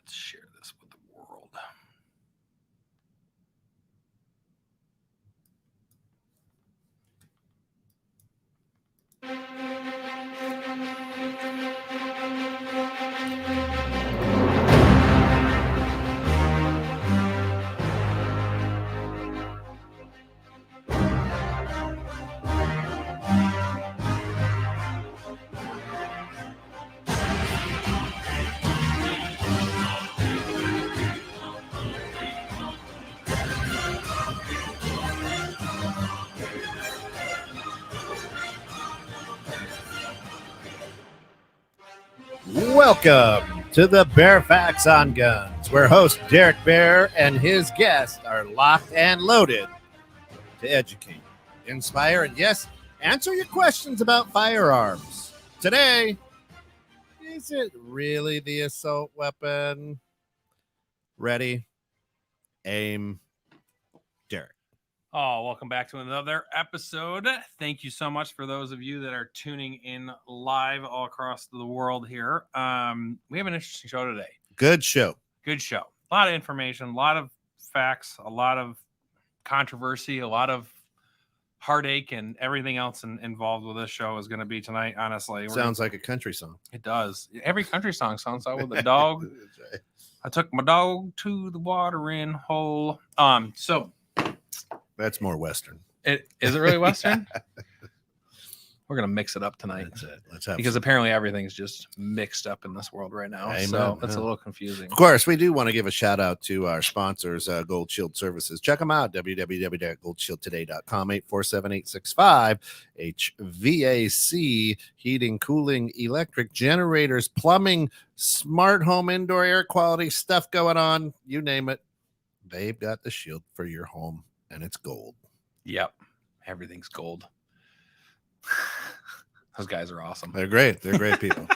Let's share this with the world. Welcome to the Bear Facts on Guns, where host Derek Baer and his guests are locked and loaded to educate, inspire, and yes, answer your questions about firearms. Today, is it really the assault weapon? Ready, aim, Derek. Oh, welcome back to another episode. Thank you so much for those of you that are tuning in live all across the world here. We have an interesting show today. Good show. Good show. A lot of information, a lot of facts, a lot of controversy, a lot of heartache, and everything else involved with this show is going to be tonight, honestly. Sounds like a country song. It does. Every country song sounds like with a dog. I took my dog to the watering hole. So that's more Western. Is it really Western? We're gonna mix it up tonight. That's it. Let's have because apparently everything's just mixed up in this world right now. Amen. So that's a little confusing. Of course, we do want to give a shout out to our sponsors, Gold Shield Services. Check them out, www.goldshieldtoday.com, 847-865 HVAC, heating, cooling, electric generators, plumbing, smart home, indoor air quality stuff going on. You name it. They've got the shield for your home. And it's gold. Yep. Everything's gold. Those guys are awesome. They're great. They're great people.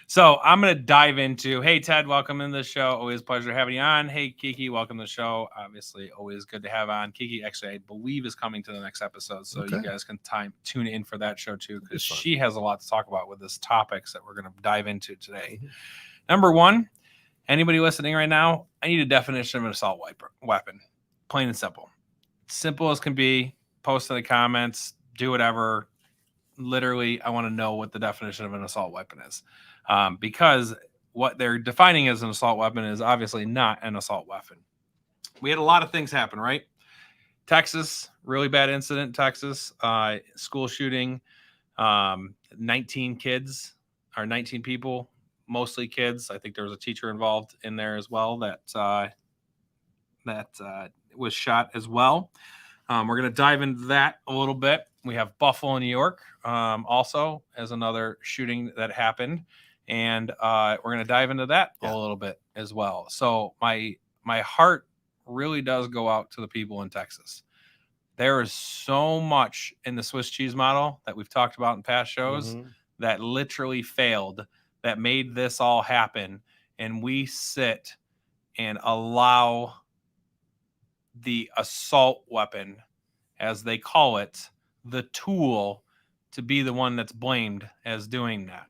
So I'm going to dive into, hey, Ted, welcome in the show. Always a pleasure having you on. Hey, Kiki, welcome to the show. Obviously, always good to have on. Kiki, actually, I believe is coming to the next episode. So you guys can tune in for that show, too, because she has a lot to talk about with this topics that we're going to dive into today. Mm-hmm. Number one, anybody listening right now, I need a definition of an assault weapon. Plain and simple. Simple as can be. Post in the comments. Do whatever. Literally, I want to know what the definition of an assault weapon is. Because what they're defining as an assault weapon is obviously not an assault weapon. We had a lot of things happen, right? Texas, really bad incident in Texas. School shooting. 19 kids, or 19 people, mostly kids. I think there was a teacher involved in there as well that was shot as well. We're going to dive into that a little bit. We have Buffalo, New York, also as another shooting that happened. And we're going to dive into that a little bit as well. So my heart really does go out to the people in Texas. There is so much in the Swiss cheese model that we've talked about in past shows that literally failed, that made this all happen. And we sit and allow the assault weapon, as they call it, the tool, to be the one that's blamed as doing that.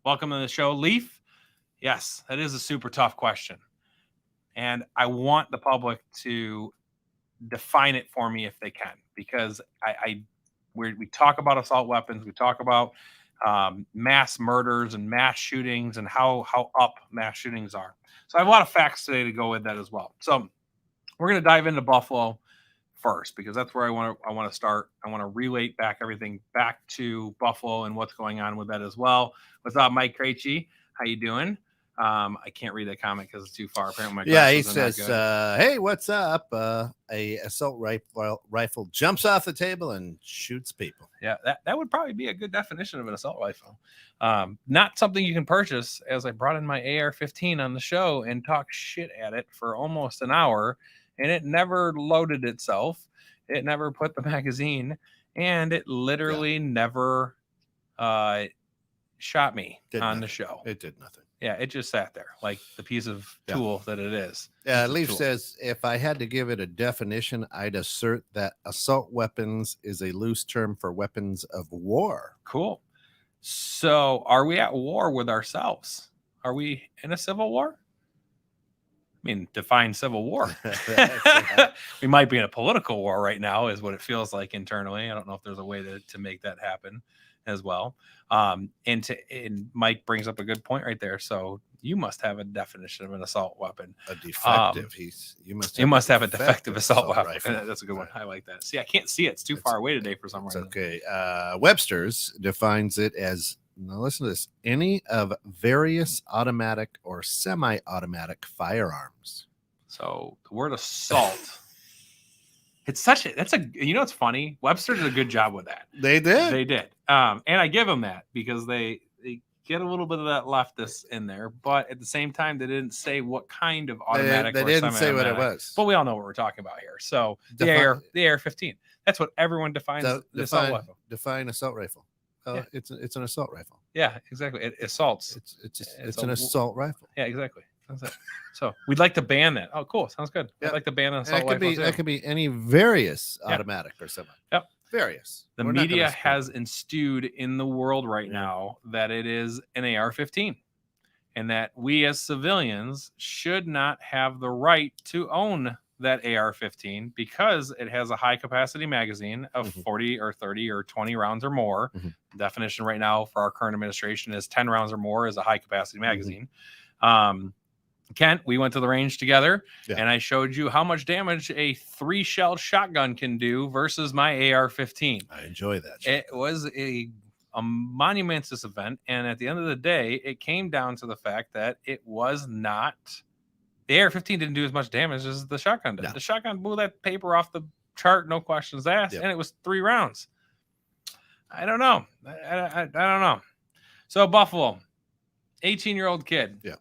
Welcome to the show, Leaf. Yes, that is a super tough question. And I want the public to define it for me if they can, because we talk about assault weapons, we talk about mass murders and mass shootings and how up mass shootings are. So I have a lot of facts today to go with that as well. So we're going to dive into Buffalo first, because that's where I want to start. I want to relate back everything back to Buffalo and what's going on with that as well. What's up, Mike Krejci? How you doing? I can't read that comment because it's too far. Apparently, he says, "Hey, what's up?" A assault rifle jumps off the table and shoots people. Yeah, that would probably be a good definition of an assault rifle. Not something you can purchase, as I brought in my AR-15 on the show and talked shit at it for almost an hour, and it never loaded itself. It never put the magazine, and it literally never shot me on the show. It did nothing. Yeah, it just sat there like the piece of tool that it is. Leaf says, if I had to give it a definition, I'd assert that assault weapons is a loose term for weapons of war. Cool. So are we at war with ourselves? Are we in a civil war? I mean, define civil war. We might be in a political war right now, is what it feels like internally. I don't know if there's a way to make that happen as well. And Mike brings up a good point right there. So you must have a definition of an assault weapon. A defective. You must have a defective assault weapon. rifle. That's a good one. I like that. See, I can't see it. It's too far away today for some reason. Okay. Webster's defines it as, now listen to this, any of various automatic or semi-automatic firearms. So the word assault. It's it's funny. Webster did a good job with that. They did. And I give them that because they get a little bit of that leftist in there, but at the same time, they didn't say what kind of automatic. They didn't say what it was. But we all know what we're talking about here. So the AR-15. That's what everyone defines the assault rifle. Define assault rifle. Yeah. It's an assault rifle. Yeah, exactly. It assaults. It's an assault rifle. Yeah, exactly. That's it. So we'd like to ban that. Oh, cool. Sounds good. Yep. I'd like to ban an assault rifle. That could be any various automatic or semi. Yep. Various. The media has instilled in the world right now that it is an AR-15, and that we as civilians should not have the right to own that AR-15 because it has a high capacity magazine of 40 or 30 or 20 rounds or more. The definition right now for our current administration is 10 rounds or more is a high capacity magazine. Kent, we went to the range together, and I showed you how much damage a 3-shell shotgun can do versus my AR-15. I enjoy that. It was a monumentous event, and at the end of the day, it came down to the fact that it was not. The AR-15 didn't do as much damage as the shotgun did. No. The shotgun blew that paper off the chart, no questions asked, and it was 3 rounds. I don't know. I don't know. So Buffalo, 18-year-old kid. Yeah.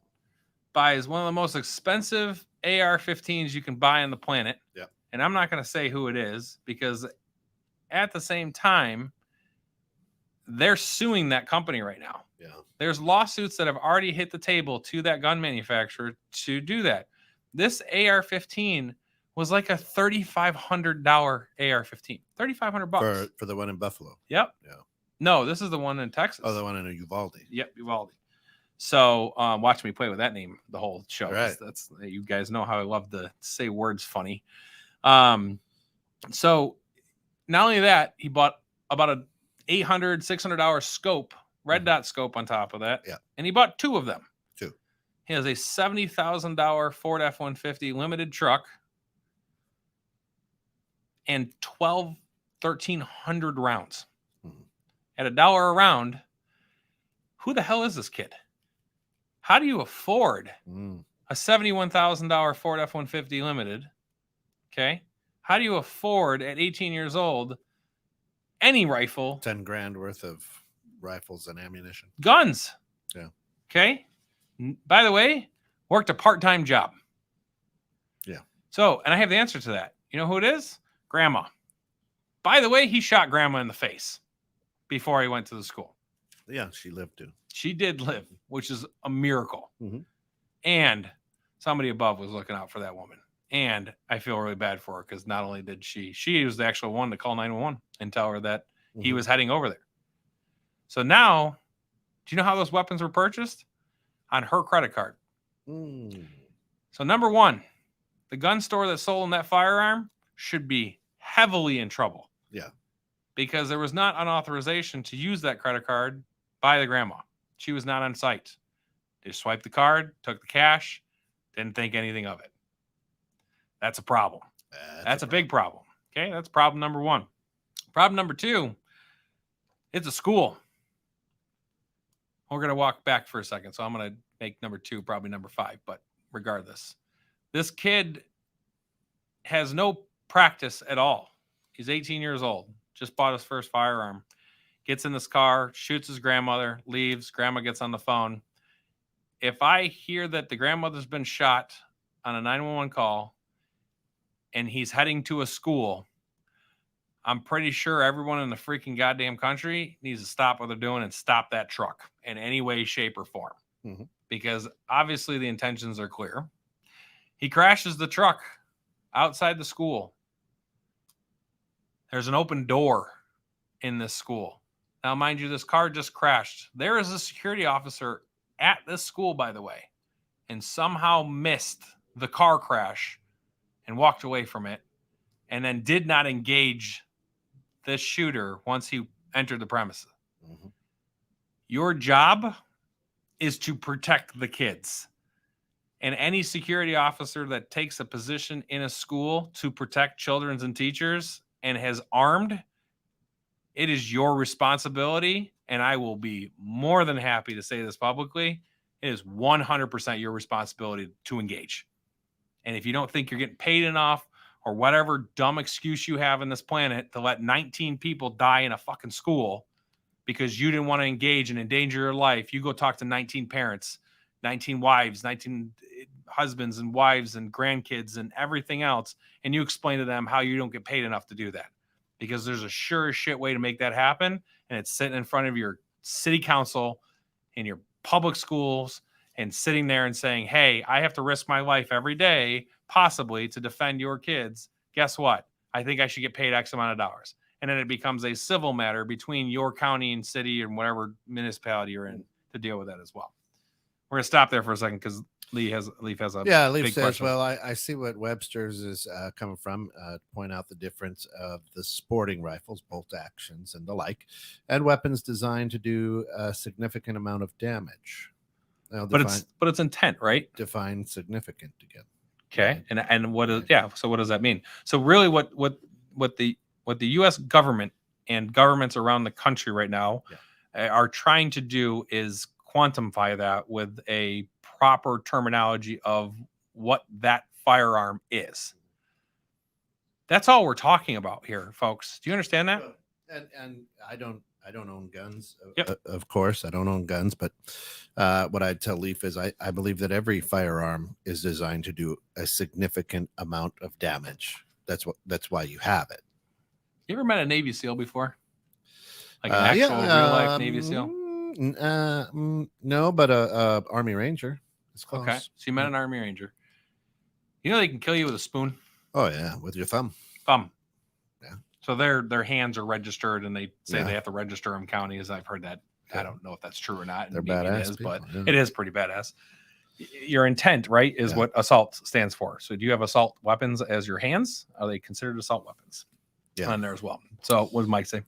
Buys one of the most expensive AR-15s you can buy on the planet. Yeah. And I'm not going to say who it is because at the same time, they're suing that company right now. Yeah. There's lawsuits that have already hit the table to that gun manufacturer to do that. This AR-15 was like a $3,500 AR-15. $3,500 for the one in Buffalo. Yep. Yeah. No, this is the one in Texas. Oh, the one in Uvalde. Yep, Uvalde. So watch me play with that name the whole show. Right. That's you guys know how I love to say words funny. So not only that, he bought about a $800, $600 scope, red dot scope on top of that. Yeah. And he bought 2 of them. 2. He has a $70,000 Ford F-150 limited truck and 1,300 rounds at $1 a round. Who the hell is this kid? How do you afford a $71,000 Ford F-150 limited? Okay. How do you afford at 18 years old any rifle? 10 grand worth of rifles and ammunition. Guns. Yeah. Okay. By the way, worked a part-time job. Yeah. So, and I have the answer to that. You know who it is? Grandma. By the way, he shot grandma in the face before he went to the school. Yeah, she lived too. She did live, which is a miracle. And somebody above was looking out for that woman. And I feel really bad for her because not only did she was the actual one to call 911 and tell her that he was heading over there. So now, do you know how those weapons were purchased? On her credit card. So number one, the gun store that sold him that firearm should be heavily in trouble. Yeah. Because there was not an authorization to use that credit card by the grandma. She was not on site. They swiped the card, took the cash, didn't think anything of it. That's a problem. That's a big problem. Okay, that's problem number 1. Problem number 2, it's a school. We're going to walk back for a second, so I'm going to make number 2 probably number 5, but regardless. This kid has no practice at all. He's 18 years old, just bought his first firearm. Gets in this car, shoots his grandmother, leaves. Grandma gets on the phone. If I hear that the grandmother's been shot on a 911 call and he's heading to a school, I'm pretty sure everyone in the freaking goddamn country needs to stop what they're doing and stop that truck in any way, shape, or form. Because obviously the intentions are clear. He crashes the truck outside the school. There's an open door in this school. Now, mind you, this car just crashed. There is a security officer at this school, by the way, and somehow missed the car crash and walked away from it, and then did not engage the shooter once he entered the premises. Mm-hmm. Your job is to protect the kids. And any security officer that takes a position in a school to protect children and teachers and has armed, it is your responsibility. And I will be more than happy to say this publicly. It is 100% your responsibility to engage. And if you don't think you're getting paid enough or whatever dumb excuse you have in this planet to let 19 people die in a fucking school because you didn't want to engage and endanger your life, you go talk to 19 parents, 19 wives, 19 husbands and wives and grandkids and everything else, and you explain to them how you don't get paid enough to do that. Because there's a sure as shit way to make that happen, and it's sitting in front of your city council in your public schools and sitting there and saying, hey, I have to risk my life every day, possibly, to defend your kids. Guess what? I think I should get paid X amount of dollars. And then it becomes a civil matter between your county and city and whatever municipality you're in to deal with that as well. We're going to stop there for a second because Leaf has a Leaf big says, question. well, I see what Webster's is coming from, point out the difference of the sporting rifles, bolt actions and the like, and weapons designed to do a significant amount of damage. Now, but it's intent, right? Define significant again. Okay. And what is, yeah. So what does that mean? So really what the U.S. government and governments around the country right now are trying to do is quantify that with a proper terminology of what that firearm is. That's all we're talking about here, folks. Do you understand that? And I don't own guns. Yep. Of course, I don't own guns, but what I'd tell Leaf is I believe that every firearm is designed to do a significant amount of damage. That's why you have it. You ever met a Navy SEAL before? Like an actual real life Navy SEAL? No, but a Army Ranger. Okay, so you met an Army Ranger. You know they can kill you with a spoon. Oh yeah, with your thumb. Yeah. So their hands are registered, and they say they have to register them counties. I've heard that. Yeah. I don't know if that's true or not. They're badass, it is, but it is pretty badass. Your intent, right, is what assault stands for. So do you have assault weapons as your hands? Are they considered assault weapons? Yeah, on there as well. So what does Mike say?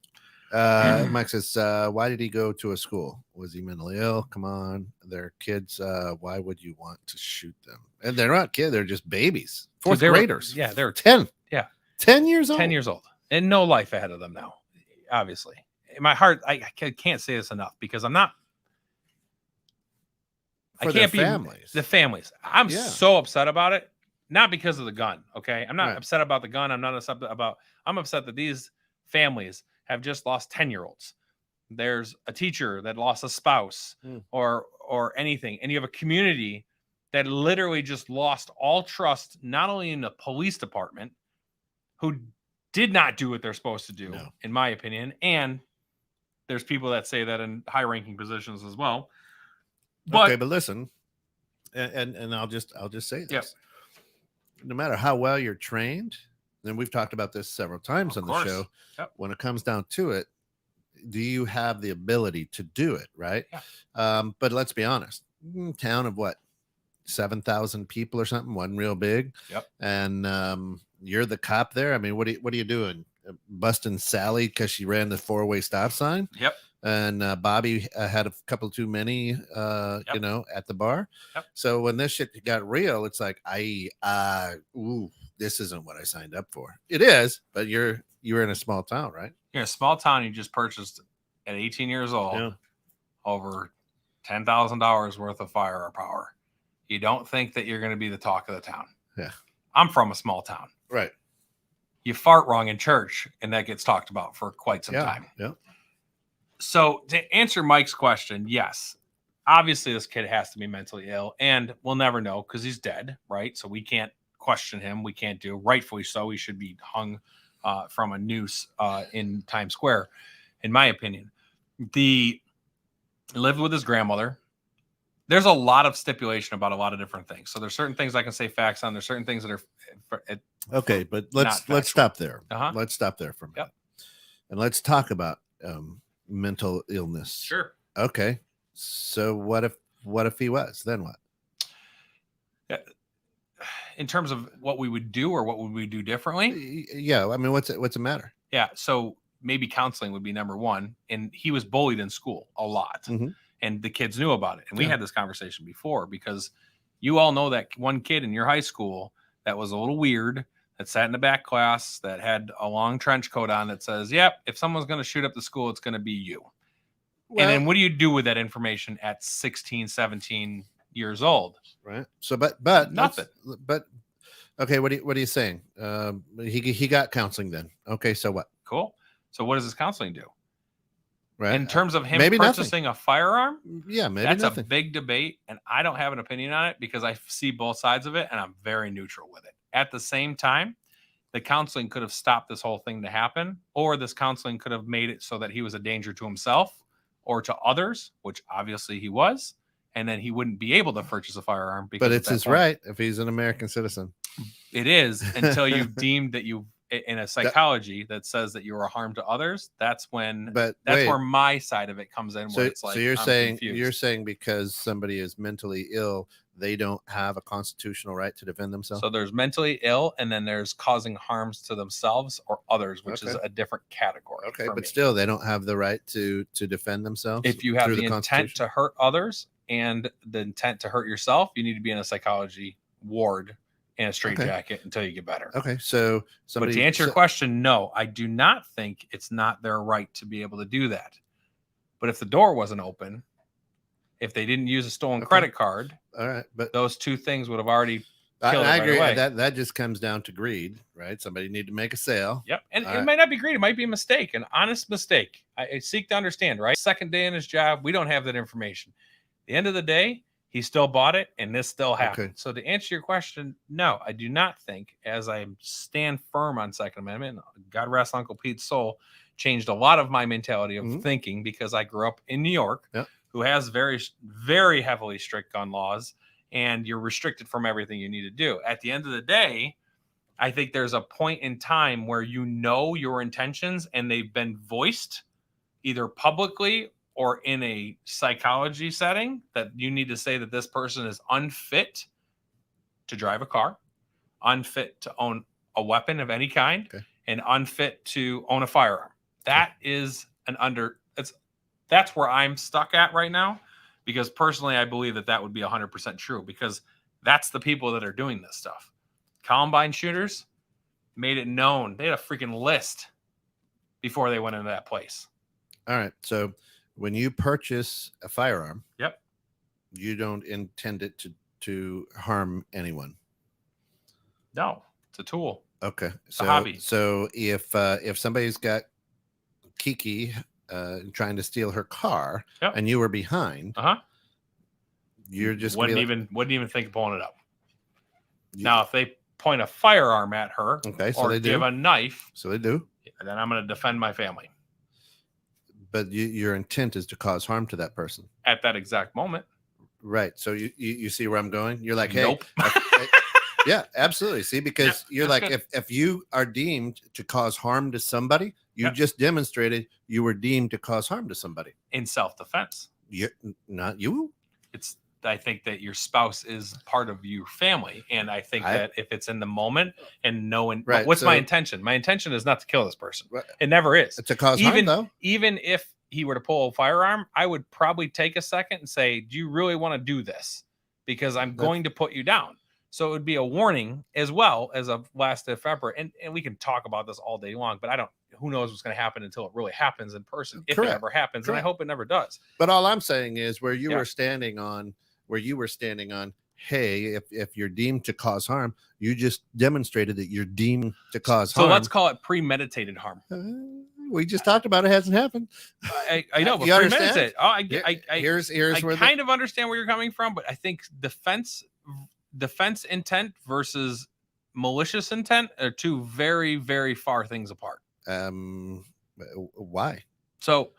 Mike says, why did he go to a school? Was he mentally ill? Come on, they're kids. Why would you want to shoot them? And they're not kids, they're just babies. Fourth graders. Yeah, they're 10. Yeah. 10 years old. 10 years old. And no life ahead of them now, obviously. In my heart, I can't say this enough because I'm not. For I can't be families. The families. I'm so upset about it. Not because of the gun. Okay. I'm not upset about the gun. I'm upset that these families have just lost 10-year-olds. There's a teacher that lost a spouse or anything. And you have a community that literally just lost all trust, not only in the police department, who did not do what they're supposed to do, in my opinion. And there's people that say that in high-ranking positions as well. But listen, and I'll just say this. Yep. No matter how well you're trained, and we've talked about this several times on the show, when it comes down to it, do you have the ability to do it, right? Yeah. But let's be honest, town of what, 7,000 people or something, wasn't real big. Yep. And you're the cop there. I mean, what are you doing? Busting Sally because she ran the 4-way stop sign? Yep. And Bobby had a couple too many, at the bar. Yep. So when this shit got real, it's like, this isn't what I signed up for. It is, but you're in a small town, right? You're in a small town. You just purchased at 18 years old over $10,000 worth of firepower. You don't think that you're going to be the talk of the town. Yeah. I'm from a small town. Right. You fart wrong in church, and that gets talked about for quite some time. Yeah. So to answer Mike's question, yes, obviously this kid has to be mentally ill, and we'll never know because he's dead, right? So we can't question him. We can't do, rightfully so. He should be hung from a noose in Times Square, in my opinion. He lived with his grandmother. There's a lot of stipulation about a lot of different things. So there's certain things I can say facts on. There's certain things that are okay, but let's stop there. Let's stop there for a minute. Yep. And let's talk about mental illness. Sure. Okay. So what if what if he was? Then what? In terms of what we would do or what would we do differently? Yeah, I mean, what's it matter? Yeah, so maybe counseling would be number one. And he was bullied in school a lot, and the kids knew about it. And we had this conversation before, because you all know that one kid in your high school that was a little weird, that sat in the back class, that had a long trench coat on, that says, "Yep, if someone's going to shoot up the school, it's going to be you." Well, and then what do you do with that information at 16, 17 years old? Right. So, but nothing. But okay, what are you saying? He got counseling then. Okay, so what? Cool. So what does his counseling do? Right. In terms of him maybe purchasing a firearm? Yeah, maybe that's nothing. a big debate, and I don't have an opinion on it because I see both sides of it, and I'm very neutral with it. At the same time, the counseling could have stopped this whole thing to happen, or this counseling could have made it so that he was a danger to himself or to others, which obviously he was, and then he wouldn't be able to purchase a firearm. But it's his right if he's an American citizen. It is, until you've deemed that you, in a psychology that says that you are a harm to others. That's when, that's where my side of it comes in. Where it's like, so you're saying because somebody is mentally ill, they don't have a constitutional right to defend themselves? So there's mentally ill, and then there's causing harms to themselves or others, which is a different category. Okay, but still, they don't have the right to defend themselves. If you have the intent to hurt others and the intent to hurt yourself, you need to be in a psychology ward in a straitjacket until you get better. Okay, so but to answer your question, no, I do not think it's not their right to be able to do that. But if the door wasn't open, if they didn't use a stolen credit card, all right, but those two things would have already killed I agree. Right away. That just comes down to greed, right? Somebody need to make a sale. Yep, and it might not be greed; it might be a mistake, an honest mistake. I seek to understand. Right, second day in his job, we don't have that information. At the end of the day, he still bought it, and this still happened. So to answer your question, no, I do not think, as I stand firm on Second Amendment, God rest Uncle Pete's soul, changed a lot of my mentality of thinking, because I grew up in New York, who has very, very heavily strict gun laws, and you're restricted from everything you need to do. At the end of the day, I think there's a point in time where you know your intentions and they've been voiced either publicly or in a psychology setting, that you need to say that this person is unfit to drive a car, unfit to own a weapon of any kind, and unfit to own a firearm. That is that's where I'm stuck at right now, because personally, I believe that would be 100% true, because that's the people that are doing this stuff. Columbine shooters made it known. They had a freaking list before they went into that place. All right. So when you purchase a firearm, you don't intend it to harm anyone. No, it's a tool. Okay. It's a hobby. So if somebody's got Kiki trying to steal her car and you were behind, you're just wouldn't even think of pulling it up. Now, if they point a firearm at her, so they give a knife, so they do, then I'm going to defend my family. But your intent is to cause harm to that person at that exact moment, right? So you see where I'm going? You're like, hey, nope. Yeah, absolutely. See, because you're like, if you are deemed to cause harm to somebody, you just demonstrated you were deemed to cause harm to somebody in self-defense. Not you. I think that your spouse is part of your family, and I think that if it's in the moment and knowing, what's my intention? My intention is not to kill this person. Right. It never is. It's to cause harm, though. Even if he were to pull a firearm, I would probably take a second and say, "Do you really want to do this? Because I'm going to put you down." So it would be a warning as well as a last effort. And we can talk about this all day long, but who knows what's going to happen until it really happens in person, if it ever happens. And I hope it never does. But all I'm saying is where you were standing on, hey, if you're deemed to cause harm, you just demonstrated that you're deemed to cause harm. So let's call it premeditated harm. We just talked about it. Hasn't happened. I know, but premeditated. Here's I kind of understand where you're coming from, but I think defense intent versus malicious intent are two very, very far things apart. Why? So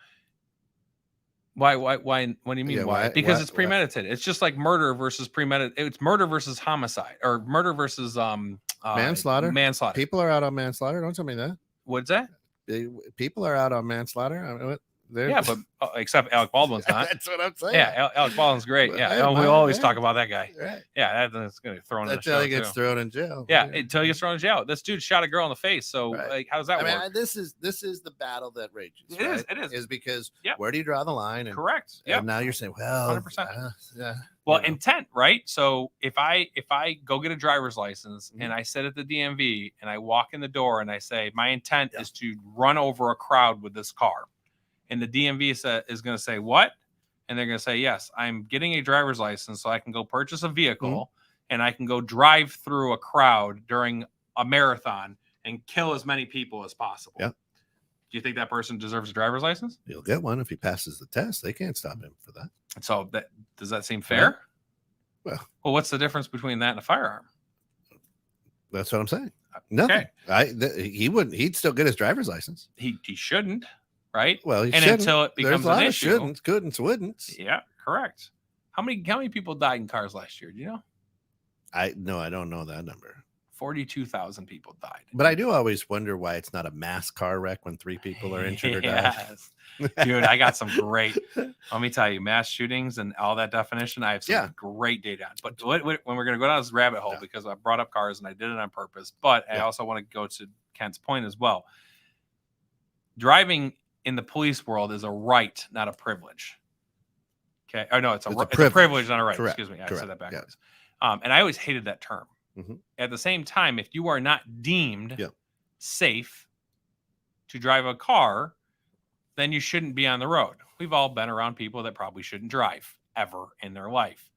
why? What do you mean? Why? Because it's premeditated. It's just like murder versus premeditated. It's murder versus homicide, or murder versus manslaughter. Manslaughter. People are out on manslaughter. Don't tell me that. What's that? People are out on manslaughter. I mean, Yeah, but except Alec Baldwin's not. That's what I'm saying. Yeah, Alec Baldwin's great. Well, Yeah, hey, we always hey. talk about that guy. Right. Yeah, that's going to get thrown in the Until show he gets too. thrown in jail. Yeah, until he gets thrown in jail. This dude shot a girl in the face. So, Right. like, how does that work? mean, this is the battle that rages. It is. Is because Yep. where do you draw the line? And, Correct. Yeah. and now you're saying, well, 100%. Yeah. Well, you know. intent, right? So if I go get a driver's license and I sit at the DMV and I walk in the door and I say my intent is to run over a crowd with this car, and the DMV is going to say what, and they're going to say yes, I'm getting a driver's license so I can go purchase a vehicle and I can go drive through a crowd during a marathon and kill as many people as possible. Yeah. Do you think that person deserves a driver's license? He'll get one if he passes the test. They can't stop him for that. So does that seem fair? Well, what's the difference between that and a firearm? That's what I'm saying. Nothing. Okay. He wouldn't. He'd still get his driver's license. He shouldn't, right? Well, he and shouldn't. until it becomes There's a lot an of issue. shouldn'ts, couldn'ts, wouldn'ts. Yeah, correct. How many people died in cars last year? Do you know? I don't know that number. 42,000 people died. But I do always wonder why it's not a mass car wreck when 3 people are injured or died. Dude, I got some great, let me tell you, mass shootings and all that definition. I have some great data on. But when we're going to go down this rabbit hole, because I brought up cars and I did it on purpose, but I also want to go to Kent's point as well. Driving in the police world is a right, not a privilege. Okay. Oh, no, it's a privilege, not a right. Correct. Excuse me. I Correct. said that backwards. Yeah. And I always hated that term. Mm-hmm. At the same time, if you are not deemed safe to drive a car, then you shouldn't be on the road. We've all been around people that probably shouldn't drive ever in their life.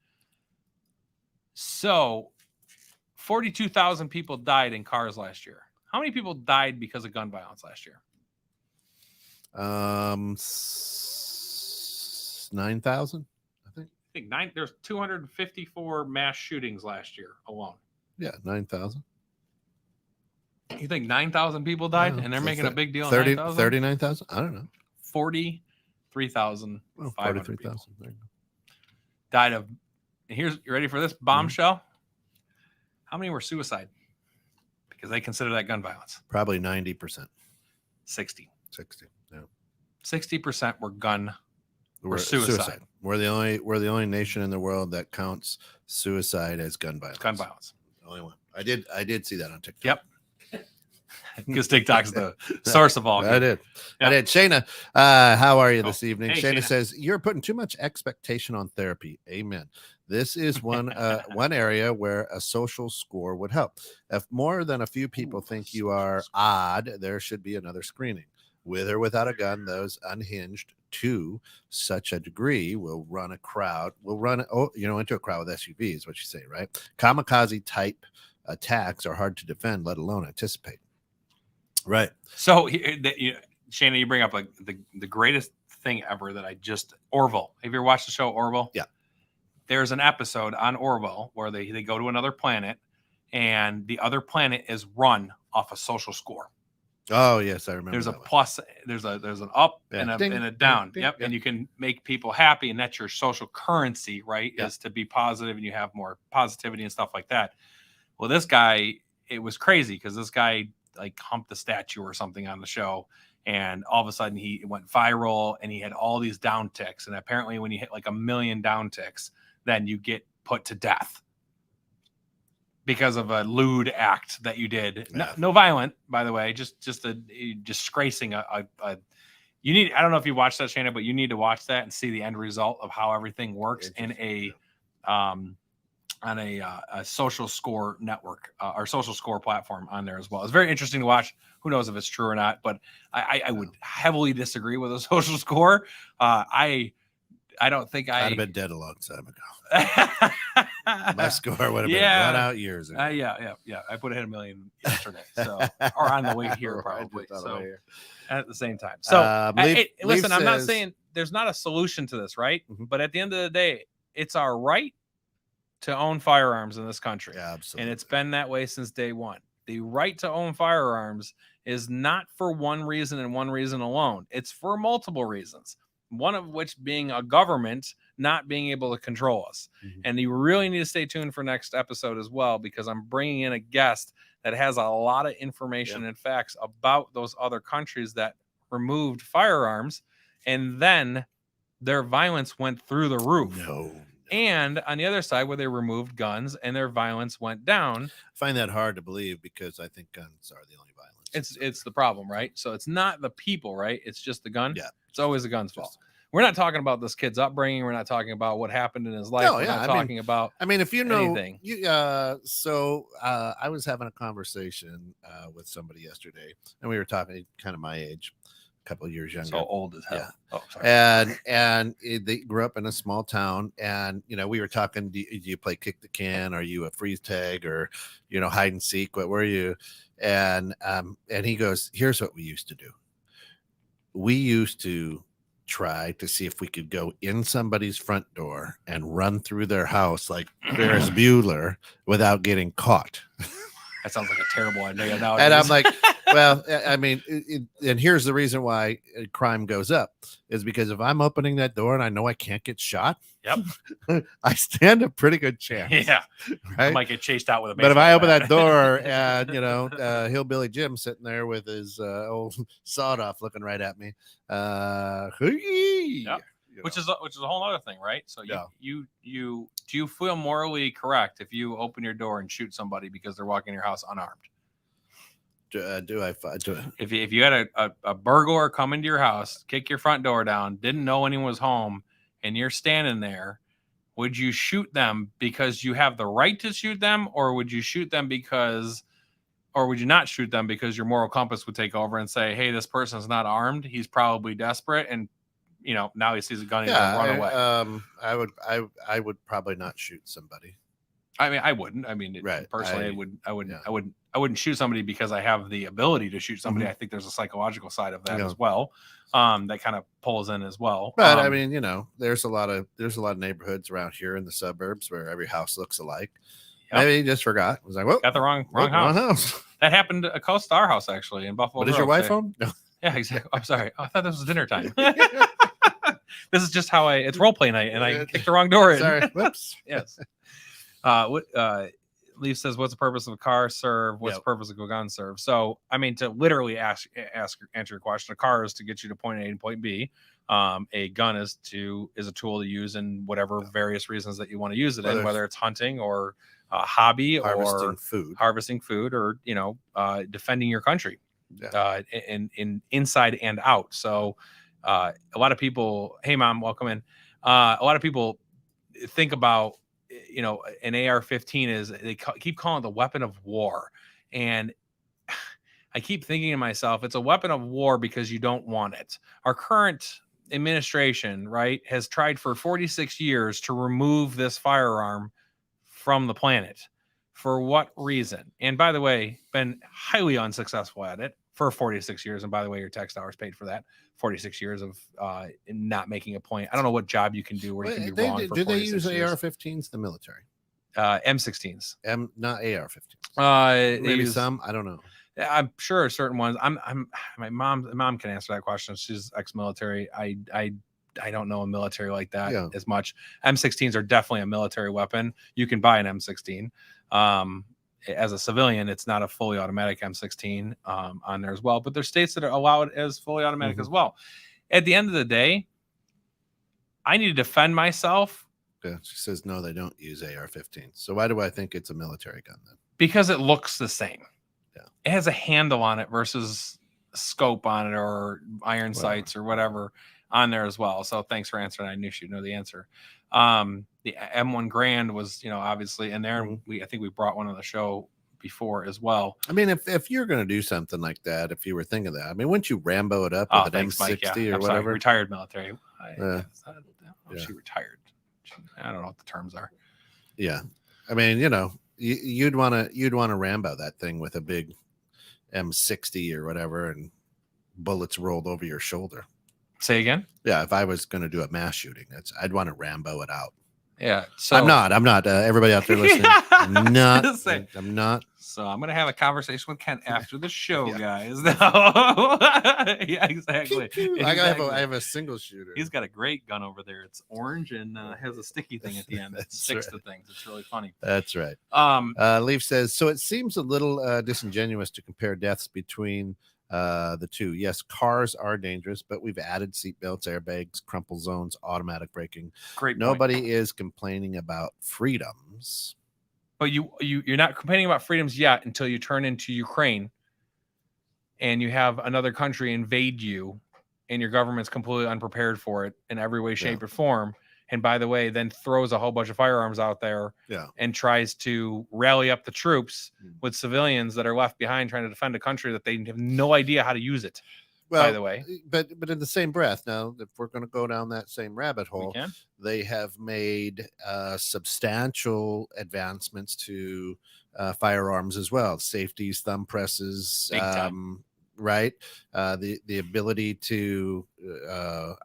So 42,000 people died in cars last year. How many people died because of gun violence last year? 9,000, I think. There's 254 mass shootings last year alone. Yeah, 9,000. You think 9,000 people died and they're making a big deal? 39,000? I don't know. 43,000. 43,000. Died of. You ready for this bombshell? How many were suicide? Because they consider that gun violence. Probably 90%. 60. 60. Yeah. 60% were suicide. We're the only nation in the world that counts suicide as gun violence. Gun violence. The only one. I did see that on TikTok. Yep. Because TikTok's the source of all. I did. Shayna, how are you this evening? Hey, Shayna says you're putting too much expectation on therapy. Amen. This is one area where a social score would help. If more than a few people think you are odd, there should be another screening. With or without a gun, those unhinged to such a degree will run into a crowd with SUVs, what you say, right? Kamikaze type attacks are hard to defend, let alone anticipate. Right. So, Shayna, you bring up like the greatest thing ever that Orville. Have you ever watched the show Orville? Yeah. There's an episode on Orville where they go to another planet, and the other planet is run off a social score. Oh yes, I remember. There's a plus. There's an up and a down. Ding, yep. And you can make people happy, and that's your social currency, right? Is to be positive, and you have more positivity and stuff like that. Well, this guy, it was crazy because this guy like humped the statue or something on the show, and all of a sudden he went viral, and he had all these down ticks. And apparently, when you hit like 1 million down ticks, then you get put to death because of a lewd act that you did. No violent, by the way, just disgracing you need, I don't know if you watched that, Shayna, but you need to watch that and see the end result of how everything works in on a social score network or social score platform on there as well. It's very interesting to watch. Who knows if it's true or not, but I would heavily disagree with a social score. I don't think I'd have been dead a long time ago. My score would have been run out years ago. Yeah. I put in 1 million yesterday, so or on the way here probably. So at the same time. So listen, I'm not saying there's not a solution to this, right? Mm-hmm. But at the end of the day, it's our right to own firearms in this country. Yeah, absolutely. And it's been that way since day one. The right to own firearms is not for one reason and one reason alone. It's for multiple reasons. One of which being a government not being able to control us. Mm-hmm. And you really need to stay tuned for next episode as well, because I'm bringing in a guest that has a lot of information and facts about those other countries that removed firearms And then their violence went through the roof. No. And on the other side, where they removed guns and their violence went down. I find that hard to believe because I think guns are the only violence. It's the problem, right? So it's not the people, right? It's just the gun. Yeah. It's always the gun's fault. We're not talking about this kid's upbringing. We're not talking about what happened in his life. No, We're yeah, not talking about. I mean, if you know, anything. I was having a conversation with somebody yesterday, and we were talking kind of my age, a couple of years younger. So old as hell. Yeah. Oh, sorry. And they grew up in a small town, and we were talking. Do you play kick the can? Are you a freeze tag or hide and seek? What were you? And he goes, here's what we used to do. We used to try to see if we could go in somebody's front door and run through their house like Ferris Bueller without getting caught. That sounds like a terrible idea now. And I'm like, well, I mean, and here's the reason why crime goes up is because if I'm opening that door and I know I can't get shot, yep, I stand a pretty good chance. Yeah, right. I might get chased out with a. But if I open that door and Hillbilly Jim sitting there with his old sawed off looking right at me, yep. Which is a whole other thing, right? So you do you feel morally correct if you open your door and shoot somebody because they're walking in your house unarmed? If you had a burglar come into your house, kick your front door down, didn't know anyone was home, and you're standing there, would you shoot them because you have the right to shoot them, or would you shoot them or would you not shoot them because your moral compass would take over and say, hey, this person's not armed, he's probably desperate, and now he sees a gun, he's gonna run away. I would probably not shoot somebody. I mean, I wouldn't. I mean, right. Personally, I wouldn't shoot somebody because I have the ability to shoot somebody. Mm-hmm. I think there's a psychological side of that as well. That kind of pulls in as well. But I mean, there's a lot of neighborhoods around here in the suburbs where every house looks alike. Yep. Maybe he just forgot. It was like, whoa, got the wrong house. That happened close to our house actually in Buffalo. What is your wife home? No. Yeah, exactly. I'm sorry. I thought this was dinner time. This is just how it's role play night, and I kicked the wrong door in. Sorry. Whoops. Yes. Leaf says, what's the purpose of a car serve? What's the purpose of a gun serve? So, I mean, to literally answer your question, a car is to get you to point A and point B. A gun is a tool to use in whatever various reasons that you want to use it in, whether it's hunting or a hobby harvesting food or, defending your country in inside and out. So, a lot of people, hey mom, welcome in. A lot of people think about, an AR-15 is they keep calling it the weapon of war. And I keep thinking to myself, it's a weapon of war because you don't want it. Our current administration, right, has tried for 46 years to remove this firearm from the planet. For what reason? And by the way, been highly unsuccessful at it for 46 years. And by the way, your tax dollars paid for that. 46 years of not making a point. I don't know what job you can do where you can be wrong. Do they use AR-15s? The military, M16s, not AR-15s. Maybe use some. I don't know. I'm sure certain ones. My mom can answer that question. She's ex-military. I don't know a military like that as much. M16s are definitely a military weapon. You can buy an M16. As a civilian, it's not a fully automatic M16 on there as well, but there's states that allow it as fully automatic as well. At the end of the day, I need to defend myself. Yeah, she says no, they don't use AR-15. So why do I think it's a military gun then? Because it looks the same. Yeah, it has a handle on it versus a scope on it or iron sights or whatever on there as well. So thanks for answering. I knew she'd know the answer. The M1 Grand was, obviously in there. And I think we brought one on the show before as well. I mean, if you're going to do something like that, if you were thinking that, I mean, wouldn't you Rambo it up with an M60 Mike, or whatever? Sorry, retired military. She retired. I don't know what the terms are. Yeah. I mean, you'd want to Rambo that thing with a big M60 or whatever and bullets rolled over your shoulder. Say again? Yeah, if I was going to do a mass shooting, I'd want to Rambo it out. Yeah. So I'm not. Everybody out there listening, I'm not. I'm not. So I'm going to have a conversation with Ken after the show, guys. No. Yeah, exactly. I have a single shooter. He's got a great gun over there. It's orange and has a sticky thing at the end that sticks to things. It's really funny. That's right. Leaf says, so it seems a little disingenuous to compare deaths between the two. Yes, cars are dangerous, but we've added seatbelts, airbags, crumple zones, automatic braking. Great point. Nobody is complaining about freedoms. But you're not complaining about freedoms yet until you turn into Ukraine and you have another country invade you and your government's completely unprepared for it in every way, shape, or form. And by the way, then throws a whole bunch of firearms out there and tries to rally up the troops with civilians that are left behind trying to defend a country that they have no idea how to use it. Well, by the way, but in the same breath, now if we're going to go down that same rabbit hole, they have made substantial advancements to firearms as well. Safeties, thumb presses, right? The ability to,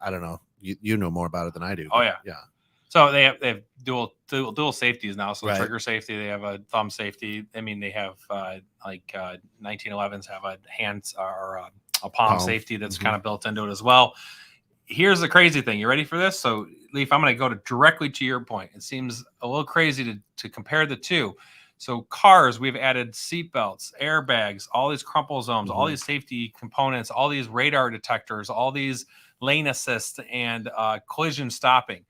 I don't know, you know more about it than I do. Oh yeah. So they have dual safeties now. So the trigger safety, they have a thumb safety. I mean, they have 1911s have a hands or a palm safety that's kind of built into it as well. Here's the crazy thing. You ready for this? So Leaf, I'm going to go directly to your point. It seems a little crazy to compare the two. So cars, we've added seatbelts, airbags, all these crumple zones, all these safety components, all these radar detectors, all these lane assist and collision stopping.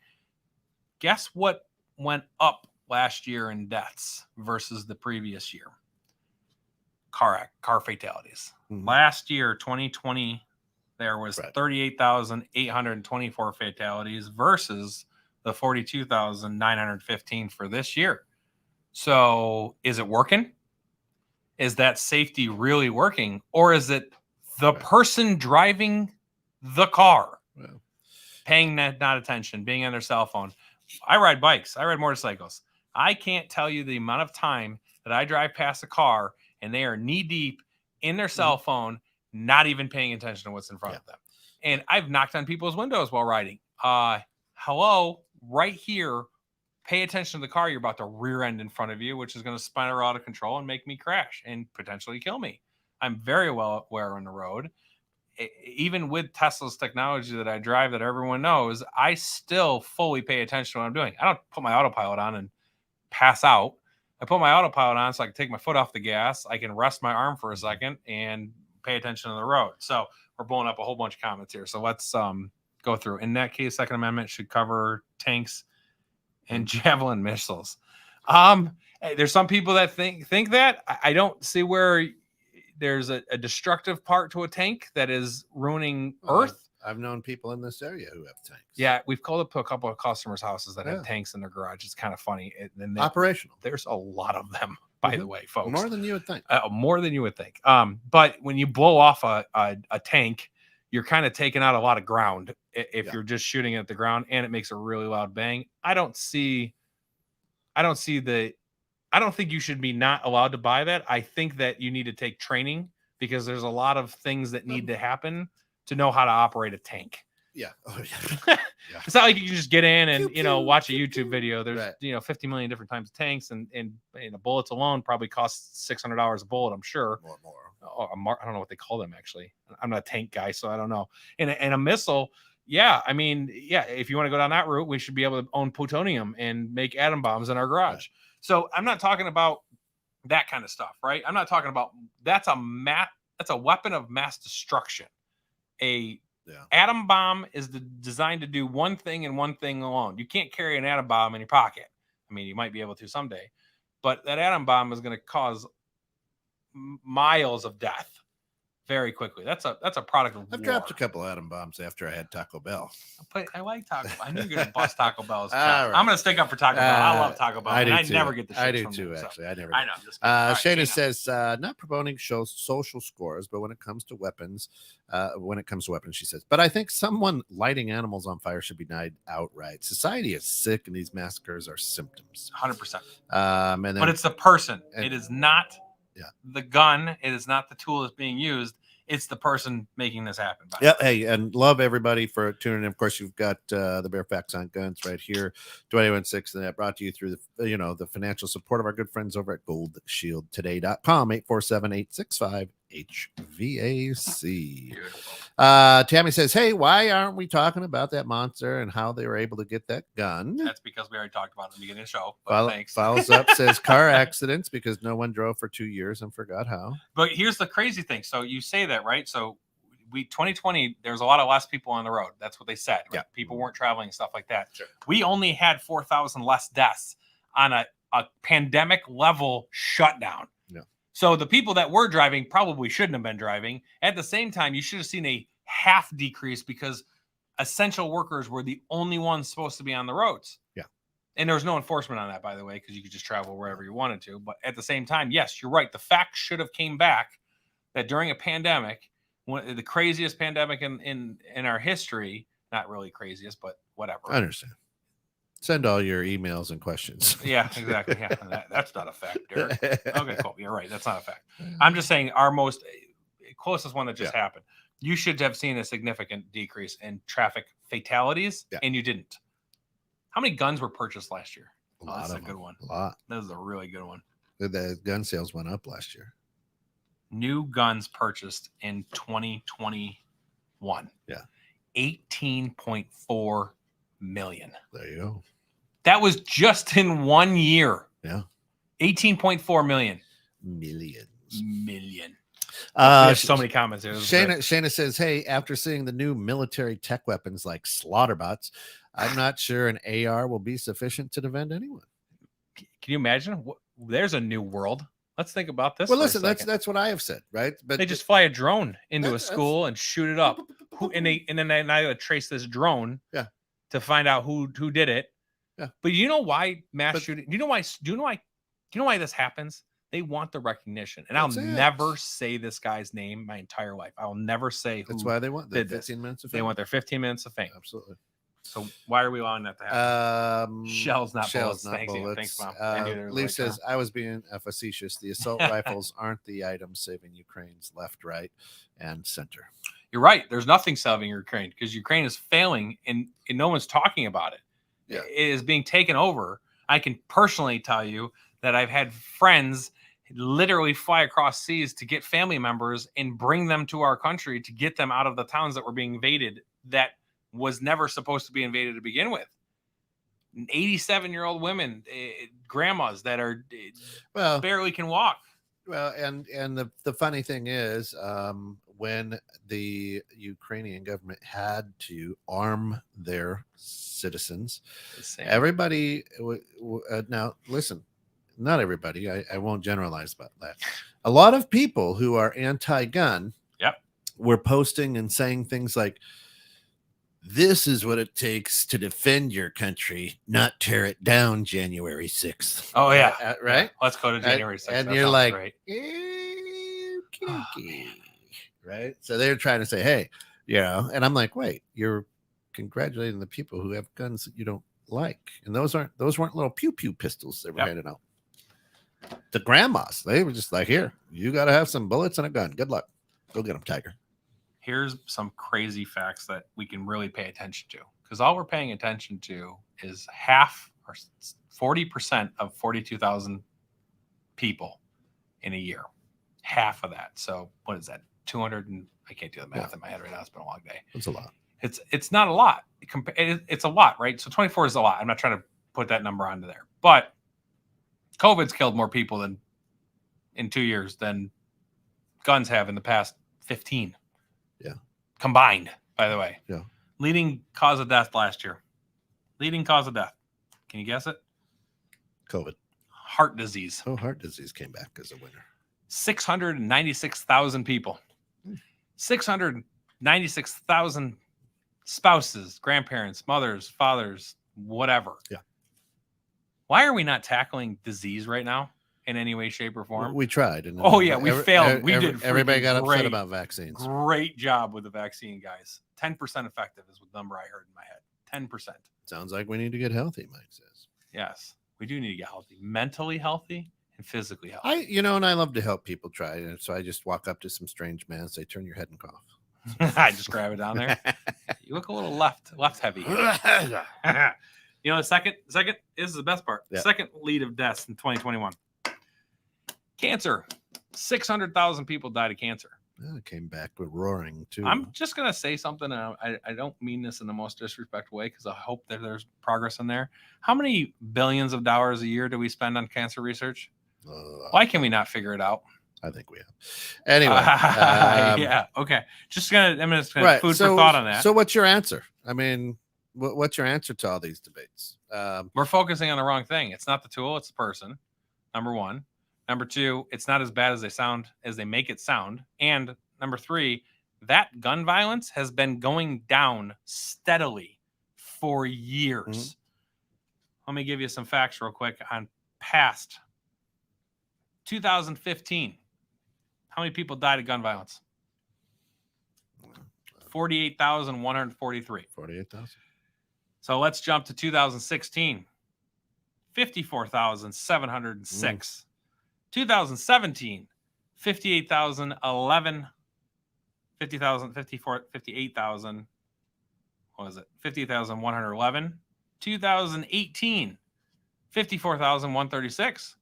Guess what went up last year in deaths versus the previous year? Car fatalities. Last year, 2020, there was 38,824 fatalities versus the 42,915 for this year. So is it working? Is that safety really working? Or is it the person driving the car paying not attention, being on their cell phone? I ride bikes. I ride motorcycles. I can't tell you the amount of time that I drive past a car and they are knee deep in their cell phone, not even paying attention to what's in front of them. And I've knocked on people's windows while riding. Hello, right here. Pay attention to the car you're about to rear end in front of you, which is going to spiral out of control and make me crash and potentially kill me. I'm very well aware on the road. Even with Tesla's technology that I drive that everyone knows, I still fully pay attention to what I'm doing. I don't put my autopilot on and pass out. I put my autopilot on so I can take my foot off the gas. I can rest my arm for a second and pay attention to the road. So we're blowing up a whole bunch of comments here. So let's go through. In that case, Second Amendment should cover tanks and javelin missiles. There's some people that think that. I don't see where there's a destructive part to a tank that is ruining Earth. I've known people in this area who have tanks. Yeah, we've called up to a couple of customers' houses that have tanks in their garage. It's kind of funny. And Operational. There's a lot of them, by the way, folks. More than you would think. More than you would think. But when you blow off a tank, you're kind of taking out a lot of ground if you're just shooting at the ground, and it makes a really loud bang. I don't think you should be not allowed to buy that. I think that you need to take training because there's a lot of things that need to happen to know how to operate a tank. Yeah. Oh, It's not like you can just get in and, watch a YouTube video. There's, 50 million different types of tanks and bullets alone probably cost $600 a bullet, I'm sure. More. I don't know what they call them, actually. I'm not a tank guy, so I don't know. And a missile, if you want to go down that route, we should be able to own plutonium and make atom bombs in our garage. Right. So I'm not talking about that kind of stuff, right? I'm not talking about that's a weapon of mass destruction. Atom bomb is designed to do one thing and one thing alone. You can't carry an atom bomb in your pocket. I mean, you might be able to someday, but that atom bomb is going to cause miles of death very quickly. That's a product of I've dropped a couple atom bombs after I had Taco Bell. But I like Taco Bell. I knew you were going to bust Taco Bell's. Right. I'm going to stick up for Taco Bell. I love Taco Bell. I never get the shit I do from too, them, actually. So. I never. I know. Shayna says, not promoting social scores, but when it comes to weapons, she says, but I think someone lighting animals on fire should be denied outright. Society is sick, and these massacres are symptoms. 100%. But it's the person. It is not the gun. It is not the tool that's being used. It's the person making this happen. Hey, and love everybody for tuning in. Of course, you've got the Bear Facts on Guns right here, 21.6, and that brought to you through the financial support of our good friends over at goldshieldtoday.com, 847-865-8800. HVAC. Beautiful. Tammy says, hey, why aren't we talking about that monster and how they were able to get that gun? That's because we already talked about it in the beginning of the show. But thanks. Follows up, says car accidents because no one drove for 2 years and forgot how. But here's the crazy thing. So you say that, right? So 2020, there's a lot of less people on the road. That's what they said. Right? Yeah. People weren't traveling and stuff like that. Sure. We only had 4,000 less deaths on a pandemic level shutdown. Yeah. So the people that were driving probably shouldn't have been driving. At the same time, you should have seen a half decrease because essential workers were the only ones supposed to be on the roads. Yeah. And there was no enforcement on that, by the way, because you could just travel wherever you wanted to. But at the same time, yes, you're right. The facts should have came back that during a pandemic, the craziest pandemic in our history, not really craziest, but whatever. I understand. Send all your emails and questions. Yeah, exactly. Yeah, that's not a fact, Derek. Okay, cool. You're right. That's not a fact. I'm just saying our most closest one that just happened. You should have seen a significant decrease in traffic fatalities, and you didn't. How many guns were purchased last year? That's a good one. A lot. That was a really good one. The gun sales went up last year. New guns purchased in 2021. Yeah. 18.4 million. There you go. That was just in 1 year. Yeah. 18.4 million. Million. There's so many comments here. Shayna says, hey, after seeing the new military tech weapons like slaughter bots, I'm not sure an AR will be sufficient to defend anyone. Can you imagine? There's a new world. Let's think about this. Well, listen, that's what I have said, right? But they just fly a drone into a school and shoot it up. And then they gotta trace this drone to find out who did it. Yeah. But you know why mass shooting? Do you know why this happens? They want the recognition. And I'll never say this guy's name my entire life. I'll never say who. That's why they want the 15 minutes of fame. They want their 15 minutes of fame. Absolutely. So why are we allowing that to happen? Shells, not bullets. Thanks, Mom. Lee says, I was being facetious. The assault rifles aren't the items saving Ukraine's left, right, and center. You're right. There's nothing saving Ukraine because Ukraine is failing and no one's talking about it. Yeah. It is being taken over. I can personally tell you that I've had friends literally fly across seas to get family members and bring them to our country to get them out of the towns that were being invaded that was never supposed to be invaded to begin with. 87-year-old women, grandmas that are barely can walk. Well, and the funny thing is, when the Ukrainian government had to arm their citizens, everybody now listen, not everybody, I won't generalize about that. A lot of people who are anti-gun were posting and saying things like, this is what it takes to defend your country, not tear it down January 6th. Oh, yeah. Right? Let's go to January 6th. And you're like, okay. Right? So they're trying to say, hey, and I'm like, wait, you're congratulating the people who have guns that you don't like. And those weren't little pew-pew pistols they were handing out. The grandmas, they were just like, here, you got to have some bullets and a gun. Good luck. Go get them, Tiger. Here's some crazy facts that we can really pay attention to, because all we're paying attention to is half or 40% of 42,000 people in a year. Half of that. So what is that? 200 and I can't do the math in my head right now. It's been a long day. It's a lot. It's not a lot. It's a lot, right? So 24 is a lot. I'm not trying to put that number onto there, but COVID's killed more people in 2 years than guns have in the past 15. Yeah. Combined, by the way. Yeah. Leading cause of death last year. Leading cause of death. Can you guess it? COVID. Heart disease. Oh, heart disease came back as a winner. 696,000 people. 696,000 spouses, grandparents, mothers, fathers, whatever. Yeah. Why are we not tackling disease right now in any way, shape, or form? We tried. And we failed. Everybody got upset about vaccines. Great job with the vaccine, guys. 10% effective is the number I heard in my head. 10%. Sounds like we need to get healthy, Mike says. Yes, we do need to get healthy. Mentally healthy and physically healthy. And I love to help people try. And so I just walk up to some strange man and say, turn your head and cough. I just grab it down there. You look a little left heavy. The second this is the best part. Yeah. Second lead of deaths in 2021. Cancer. 600,000 people died of cancer. It came back with roaring too. I'm just going to say something. And I don't mean this in the most disrespectful way because I hope that there's progress in there. How many billions of dollars a year do we spend on cancer research? Why can we not figure it out? I think we have. Anyway. Yeah. Okay. I'm just gonna food for thought on that. So what's your answer? I mean, what's your answer to all these debates? We're focusing on the wrong thing. It's not the tool, it's the person. Number one. Number two, it's not as bad as they make it sound. And number three, that gun violence has been going down steadily for years. Let me give you some facts real quick on past 2015. How many people died of gun violence? 48,143. 48,000. So let's jump to 2016. 54,706. 2017, 58,011. 58,000. What was it? 50,111. 2018, 54,136.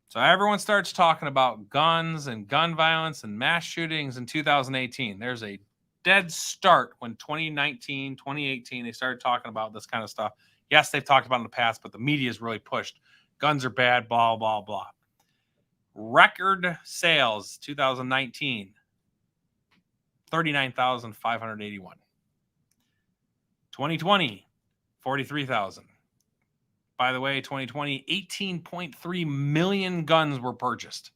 So everyone starts talking about guns and gun violence and mass shootings in 2018. There's a dead start when 2019, 2018, they started talking about this kind of stuff. Yes, they've talked about it in the past, but the media's really pushed. Guns are bad, blah, blah, blah. Record sales, 2019, 39,581. 2020, 43,000. By the way, 2020, 18.3 million guns were purchased.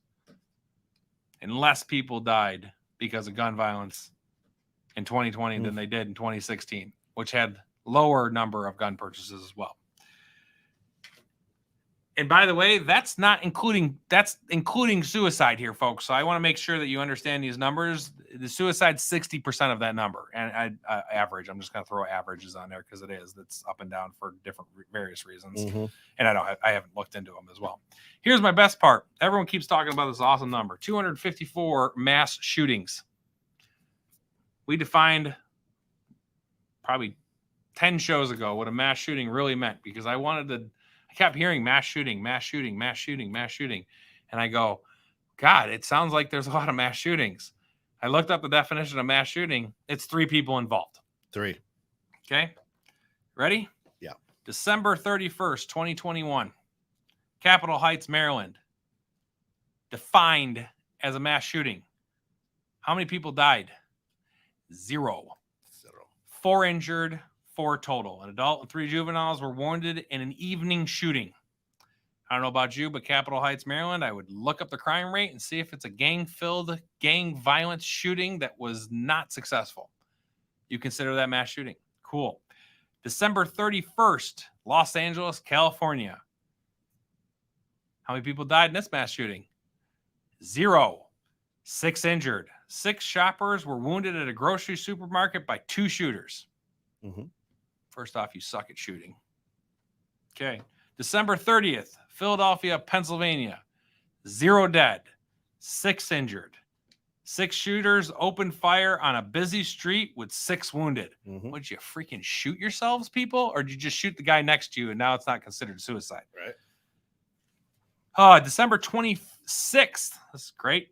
And less people died because of gun violence in 2020 than they did in 2016, which had lower number of gun purchases as well. And by the way, that's including suicide here, folks. So I want to make sure that you understand these numbers. The suicide, 60% of that number, and average. I'm just going to throw averages on there because it is. That's up and down for different various reasons. And I haven't looked into them as well. Here's my best part. Everyone keeps talking about this awesome number: 254 mass shootings. We defined probably 10 shows ago what a mass shooting really meant because I kept hearing mass shooting, mass shooting, mass shooting, mass shooting. And I go, God, it sounds like there's a lot of mass shootings. I looked up the definition of mass shooting. It's 3 people involved. 3. Okay. Ready? Yeah. December 31st, 2021. Capitol Heights, Maryland. Defined as a mass shooting. How many people died? 0. 4 injured. 4 total. An adult and 3 juveniles were wounded in an evening shooting. I don't know about you, but Capitol Heights, Maryland, I would look up the crime rate and see if it's a gang-filled, gang violence shooting that was not successful. You consider that mass shooting. Cool. December 31st, Los Angeles, California. How many people died in this mass shooting? 0. 6 injured. 6 shoppers were wounded at a grocery supermarket by 2 shooters. First off, you suck at shooting. Okay. December 30th, Philadelphia, Pennsylvania. 0 dead, 6 injured. 6 shooters opened fire on a busy street with 6 wounded. Would you freaking shoot yourselves, people? Or did you just shoot the guy next to you and now it's not considered suicide? Right. December 26th. This is great.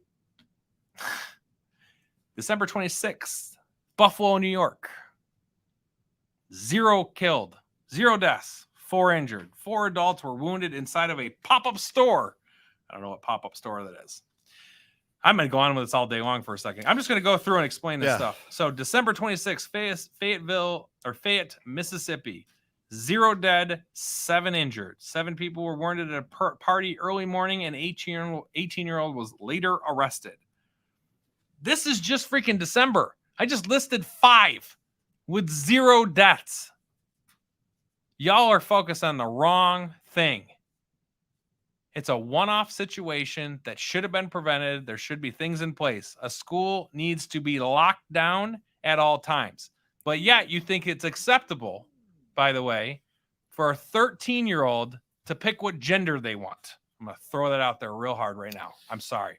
December 26th, Buffalo, New York. 0 killed, 0 deaths, 4 injured. 4 adults were wounded inside of a pop-up store. I don't know what pop-up store that is. I'm going to go on with this all day long for a second. I'm just going to go through and explain this stuff. So December 26th, Fayette, Mississippi. 0 dead, 7 injured. 7 people were wounded at a party early morning, and 18-year-old was later arrested. This is just freaking December. I just listed 5 with 0 deaths. Y'all are focused on the wrong thing. It's a one-off situation that should have been prevented. There should be things in place. A school needs to be locked down at all times. But yet you think it's acceptable, by the way, for a 13-year-old to pick what gender they want. I'm going to throw that out there real hard right now. I'm sorry.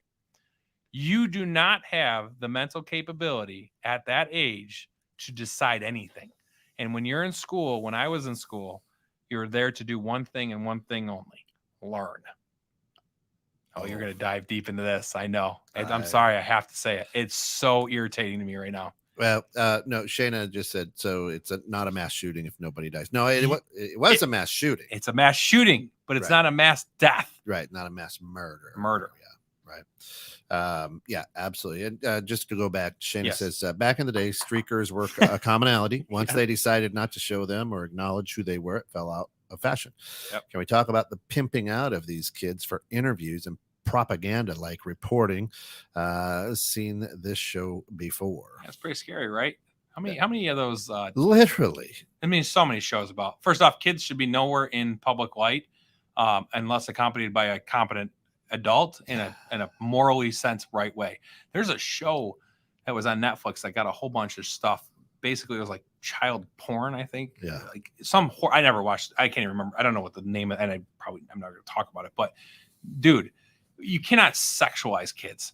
You do not have the mental capability at that age to decide anything. And when you're in school, when I was in school, you're there to do one thing and one thing only: learn. Oh, you're going to dive deep into this. I know. I'm sorry. I have to say it. It's so irritating to me right now. Well, no, Shayna just said, so it's not a mass shooting if nobody dies. No, it was a mass shooting. It's a mass shooting, but it's not a mass death. Right. Not a mass murder. Yeah. Right. Yeah, absolutely. And just to go back, Shayna says, back in the day, streakers were a commonality. Once they decided not to show them or acknowledge who they were, it fell out of fashion. Yep. Can we talk about the pimping out of these kids for interviews and propaganda like reporting? Seen this show before. That's pretty scary, right? How many of those literally? I mean, so many shows about. First off, kids should be nowhere in public light unless accompanied by a competent adult in a morally sense right way. There's a show that was on Netflix that got a whole bunch of stuff. Basically, it was like child porn, I think. Yeah. Like I never watched. I can't even remember. I don't know what the name of, and I'm not going to talk about it. But dude, you cannot sexualize kids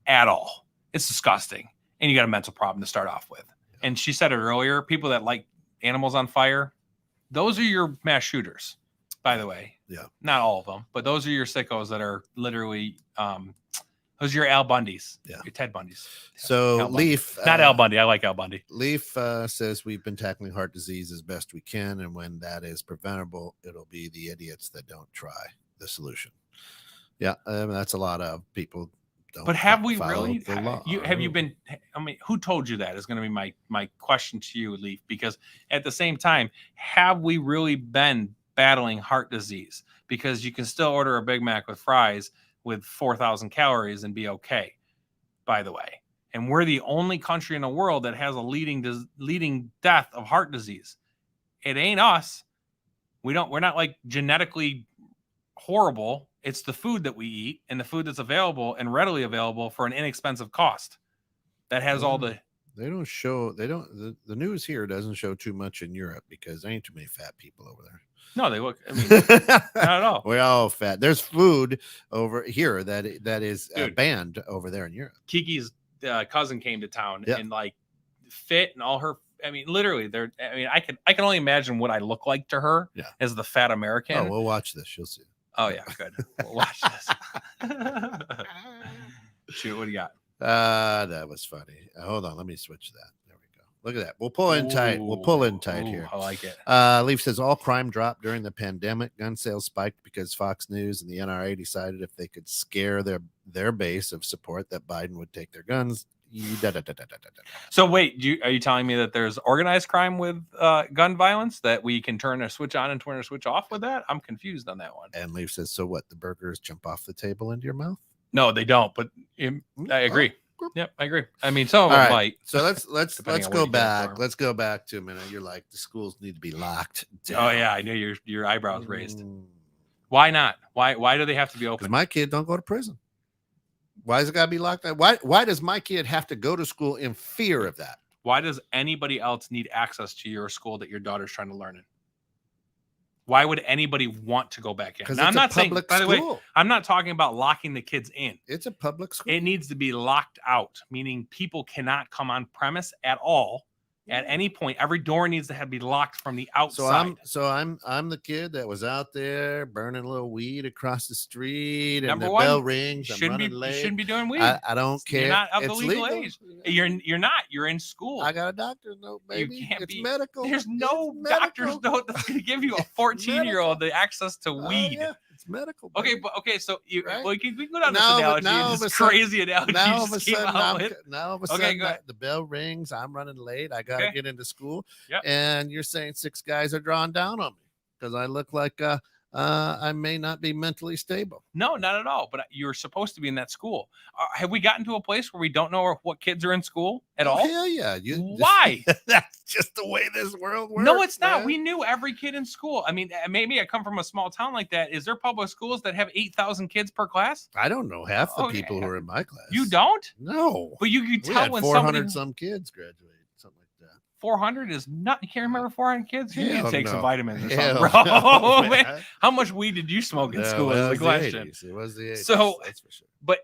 at all. It's disgusting, and you got a mental problem to start off with. And she said it earlier. People that like animals on fire, those are your mass shooters, by the way. Yeah. Not all of them, but those are your sickos that are literally. Those are your Al Bundys. Yeah. Your Ted Bundys. So Leaf. Not Al Bundy. I like Al Bundy. Leaf says we've been tackling heart disease as best we can. And when that is preventable, it'll be the idiots that don't try the solution. Yeah. That's a lot of people. But have we really? Have you been? I mean, who told you that is going to be my question to you, Leaf? Because at the same time, have we really been battling heart disease? Because you can still order a Big Mac with fries with 4,000 calories and be okay, by the way. And we're the only country in the world that has a leading death of heart disease. It ain't us. We're not like genetically horrible. It's the food that we eat and the food that's available and readily available for an inexpensive cost that has all the. The news here doesn't show too much in Europe because there ain't too many fat people over there. No, they look. I mean, not at all. We're all fat. There's food over here that is banned over there in Europe. Kiki's cousin came to town and like fit and all her. I mean, literally, I can only imagine what I look like to her as the fat American. Oh, we'll watch this. You'll see. Oh yeah, good. We'll watch this. Shoot, what do you got? That was funny. Hold on, let me switch that. There we go. Look at that. We'll pull in tight. We'll pull in tight here. I like it. Leaf says all crime dropped during the pandemic. Gun sales spiked because Fox News and the NRA decided if they could scare their base of support that Biden would take their guns. So wait, are you telling me that there's organized crime with gun violence that we can turn a switch on and turn a switch off with that? I'm confused on that one. And Leaf says, so what? The burgers jump off the table into your mouth? No, they don't. But I agree. Yep, I agree. I mean, some of them might. So let's go back. Let's go back to a minute. You're like, the schools need to be locked down. Oh yeah, I knew your eyebrows raised. Why not? Why do they have to be open? Because my kid don't go to prison. Why does it got to be locked down? Why does my kid have to go to school in fear of that? Why does anybody else need access to your school that your daughter's trying to learn in? Why would anybody want to go back in? Now, I'm not saying, by the way, I'm not talking about locking the kids in. It's a public school. It needs to be locked out, meaning people cannot come on premise at all. At any point, every door needs to be locked from the outside. So I'm the kid that was out there burning a little weed across the street, and Number the one, bell rings. You shouldn't be doing weed. I don't care. You're not of the it's legal legal. age. You're not. You're in school. I got a doctor's note, baby. You can't it's be medical. There's no doctor's note that's going to give you a 14-year-old the access to weed. Yeah. It's medical. Baby. So you we can go down this analogy. This crazy analogy. Now all of a sudden, the bell rings. I'm running late. I got to get into school. Yep. And you're saying 6 guys are drawing down on me because I look like I may not be mentally stable. No, not at all. But you're supposed to be in that school. Have we gotten to a place where we don't know what kids are in school at all? Hell yeah. Why? That's just the way this world works. No, it's not. Man. We knew every kid in school. I mean, maybe I come from a small town like that. Is there public schools that have 8,000 kids per class? I don't know half the people who are in my class. You don't? No. But you could tell when 400 some kids graduated. 400 is not. You can't remember 400 kids. You need to take some vitamins or Hell something, bro. no, Man. How much weed did you smoke in school? Is the question. It was the 80s. So, that's for sure. But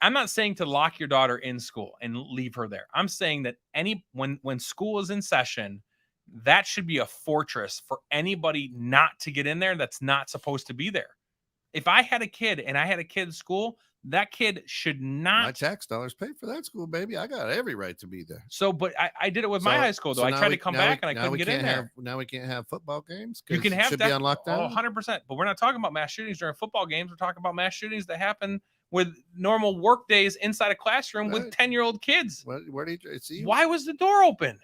I'm not saying to lock your daughter in school and leave her there. I'm saying that when school is in session, that should be a fortress for anybody not to get in there that's not supposed to be there. If I had a kid and I had a kid in school, that kid should My not. tax dollars pay for that school, baby. I got every right to be there. So, but I did it with my high school, though. I now tried we- to come now we- back and I now couldn't we get in can't there. Now we can't have football games. You can it have should that. be on lockdown. 100%. But we're not talking about mass shootings during football games. We're talking about mass shootings that happen with normal work days inside a classroom with Right. 10-year-old kids. Where do you see? Why was the door open?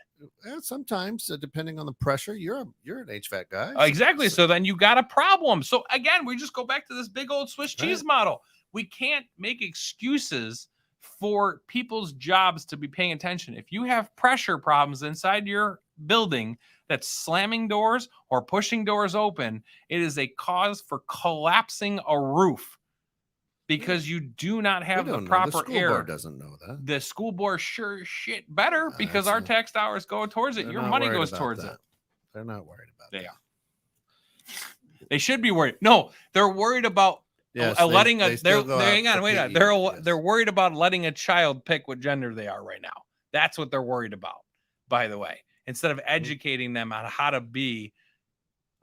Sometimes, depending on the pressure, you're an HVAC guy. Exactly. So then you got a problem. So again, we just go back to this big old Swiss cheese model. We can't make excuses for people's jobs to be paying attention. If you have pressure problems inside your building that's slamming doors or pushing doors open, it is a cause for collapsing a roof because you do not have the proper the school air. board doesn't know that. The school board sure shit better because our tax dollars go towards it. Your money goes towards it. They're not worried about they that. are. They should be worried. No, they're worried about letting a. Hang on, wait. They're worried about letting a child pick what gender they are right now. That's what they're worried about. By the way, instead of educating them on how to be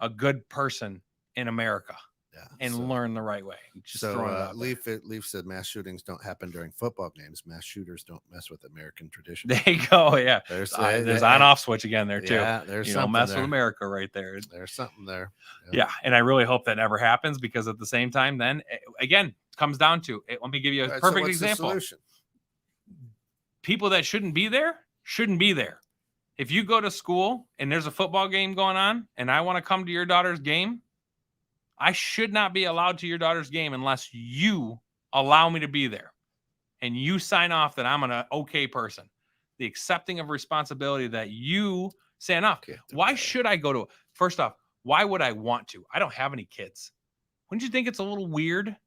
a good person in America. And learn the right way. Leaf said mass shootings don't happen during football games. Mass shooters don't mess with American tradition. There you go. Yeah, there's on-off switch again there too. Yeah, there's something mess there. with America right there. There's something there. Yeah, and I really hope that never happens because at the same time, then again, it comes down to it. Let me give you a perfect example. People that shouldn't be there shouldn't be there. If you go to school and there's a football game going on, and I want to come to your daughter's game. I should not be allowed to your daughter's game unless you allow me to be there and you sign off that I'm an okay person. The accepting of responsibility that you say enough. Why should I go to? First off, why would I want to? I don't have any kids. Wouldn't you think it's a little weird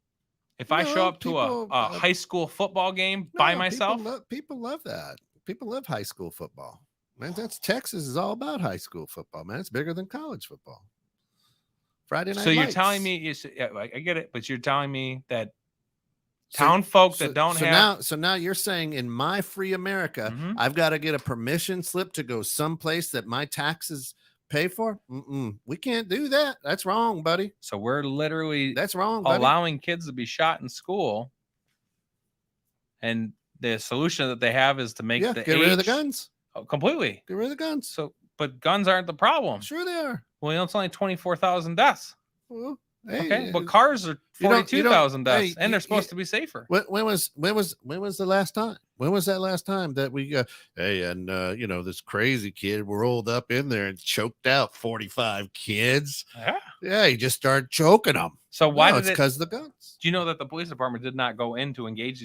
if I show up to a high school football game by myself? People love that. People love high school football. Man, Texas is all about high school football, man. It's bigger than college football. Friday night. So you're telling me, I get it, but you're telling me that town folk that don't have. So now you're saying in my free America, I've got to get a permission slip to go someplace that my taxes pay for? We can't do that. That's wrong, buddy. So we're literally allowing kids to be shot in school. And the solution that they have is to make get rid of the guns. Completely. Get rid of the guns. So, but guns aren't the problem. Sure they are. Well, it's only 24,000 deaths. Well, okay, but cars are 42,000 deaths, and they're supposed to be safer. When was the last time? When was that last time that we got? Hey, and this crazy kid rolled up in there and choked out 45 kids. Yeah, he just started choking them. So why did it's because of the guns? Do you know that the police department did not go in to engage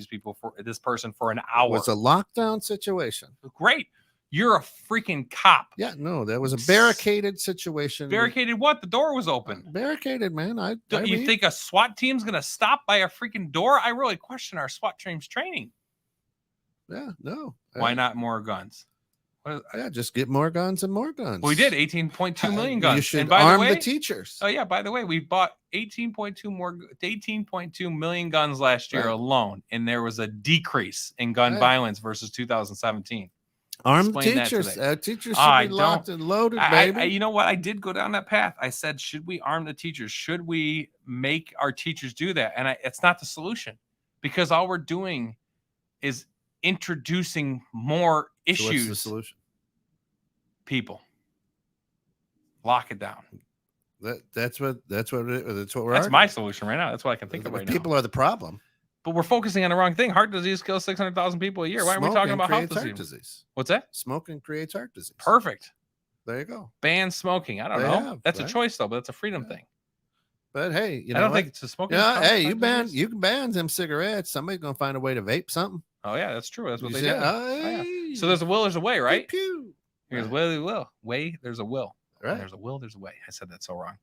this person for an hour? It was a lockdown situation. Great. You're a freaking cop. Yeah, no, that was a barricaded situation. Barricaded what? The door was open. Barricaded, man. You think a SWAT team's going to stop by a freaking door? I really question our SWAT team's training. Yeah, no. Why not more guns? Just get more guns and more guns. Well, we did 18.2 million guns. You should arm the teachers. Oh, yeah. By the way, we bought 18.2 million guns last year alone. And there was a decrease in gun violence versus 2017. Arm teachers. Teachers should be locked and loaded, baby. You know what? I did go down that path. I said, should we arm the teachers? Should we make our teachers do that? And it's not the solution because all we're doing is introducing more issues. So what's the solution? People. Lock it down. That's what we're That's my solution right now. That's what I can think of right now. People are the problem. But we're focusing on the wrong thing. Heart disease kills 600,000 people a year. Why aren't we talking about heart disease? What's that? Smoking creates heart disease. Perfect. There you go. Ban smoking. I don't know. That's a choice though, but that's a freedom thing. But hey, I don't think it's a smoking. Yeah, hey, you can ban them cigarettes. Somebody's gonna find a way to vape something. Oh yeah, that's true. That's what they do. Yeah. So there's a will, there's a way, right? Pew. Here's will. Way, there's a will. Right. There's a will, there's a way. I said that so wrong.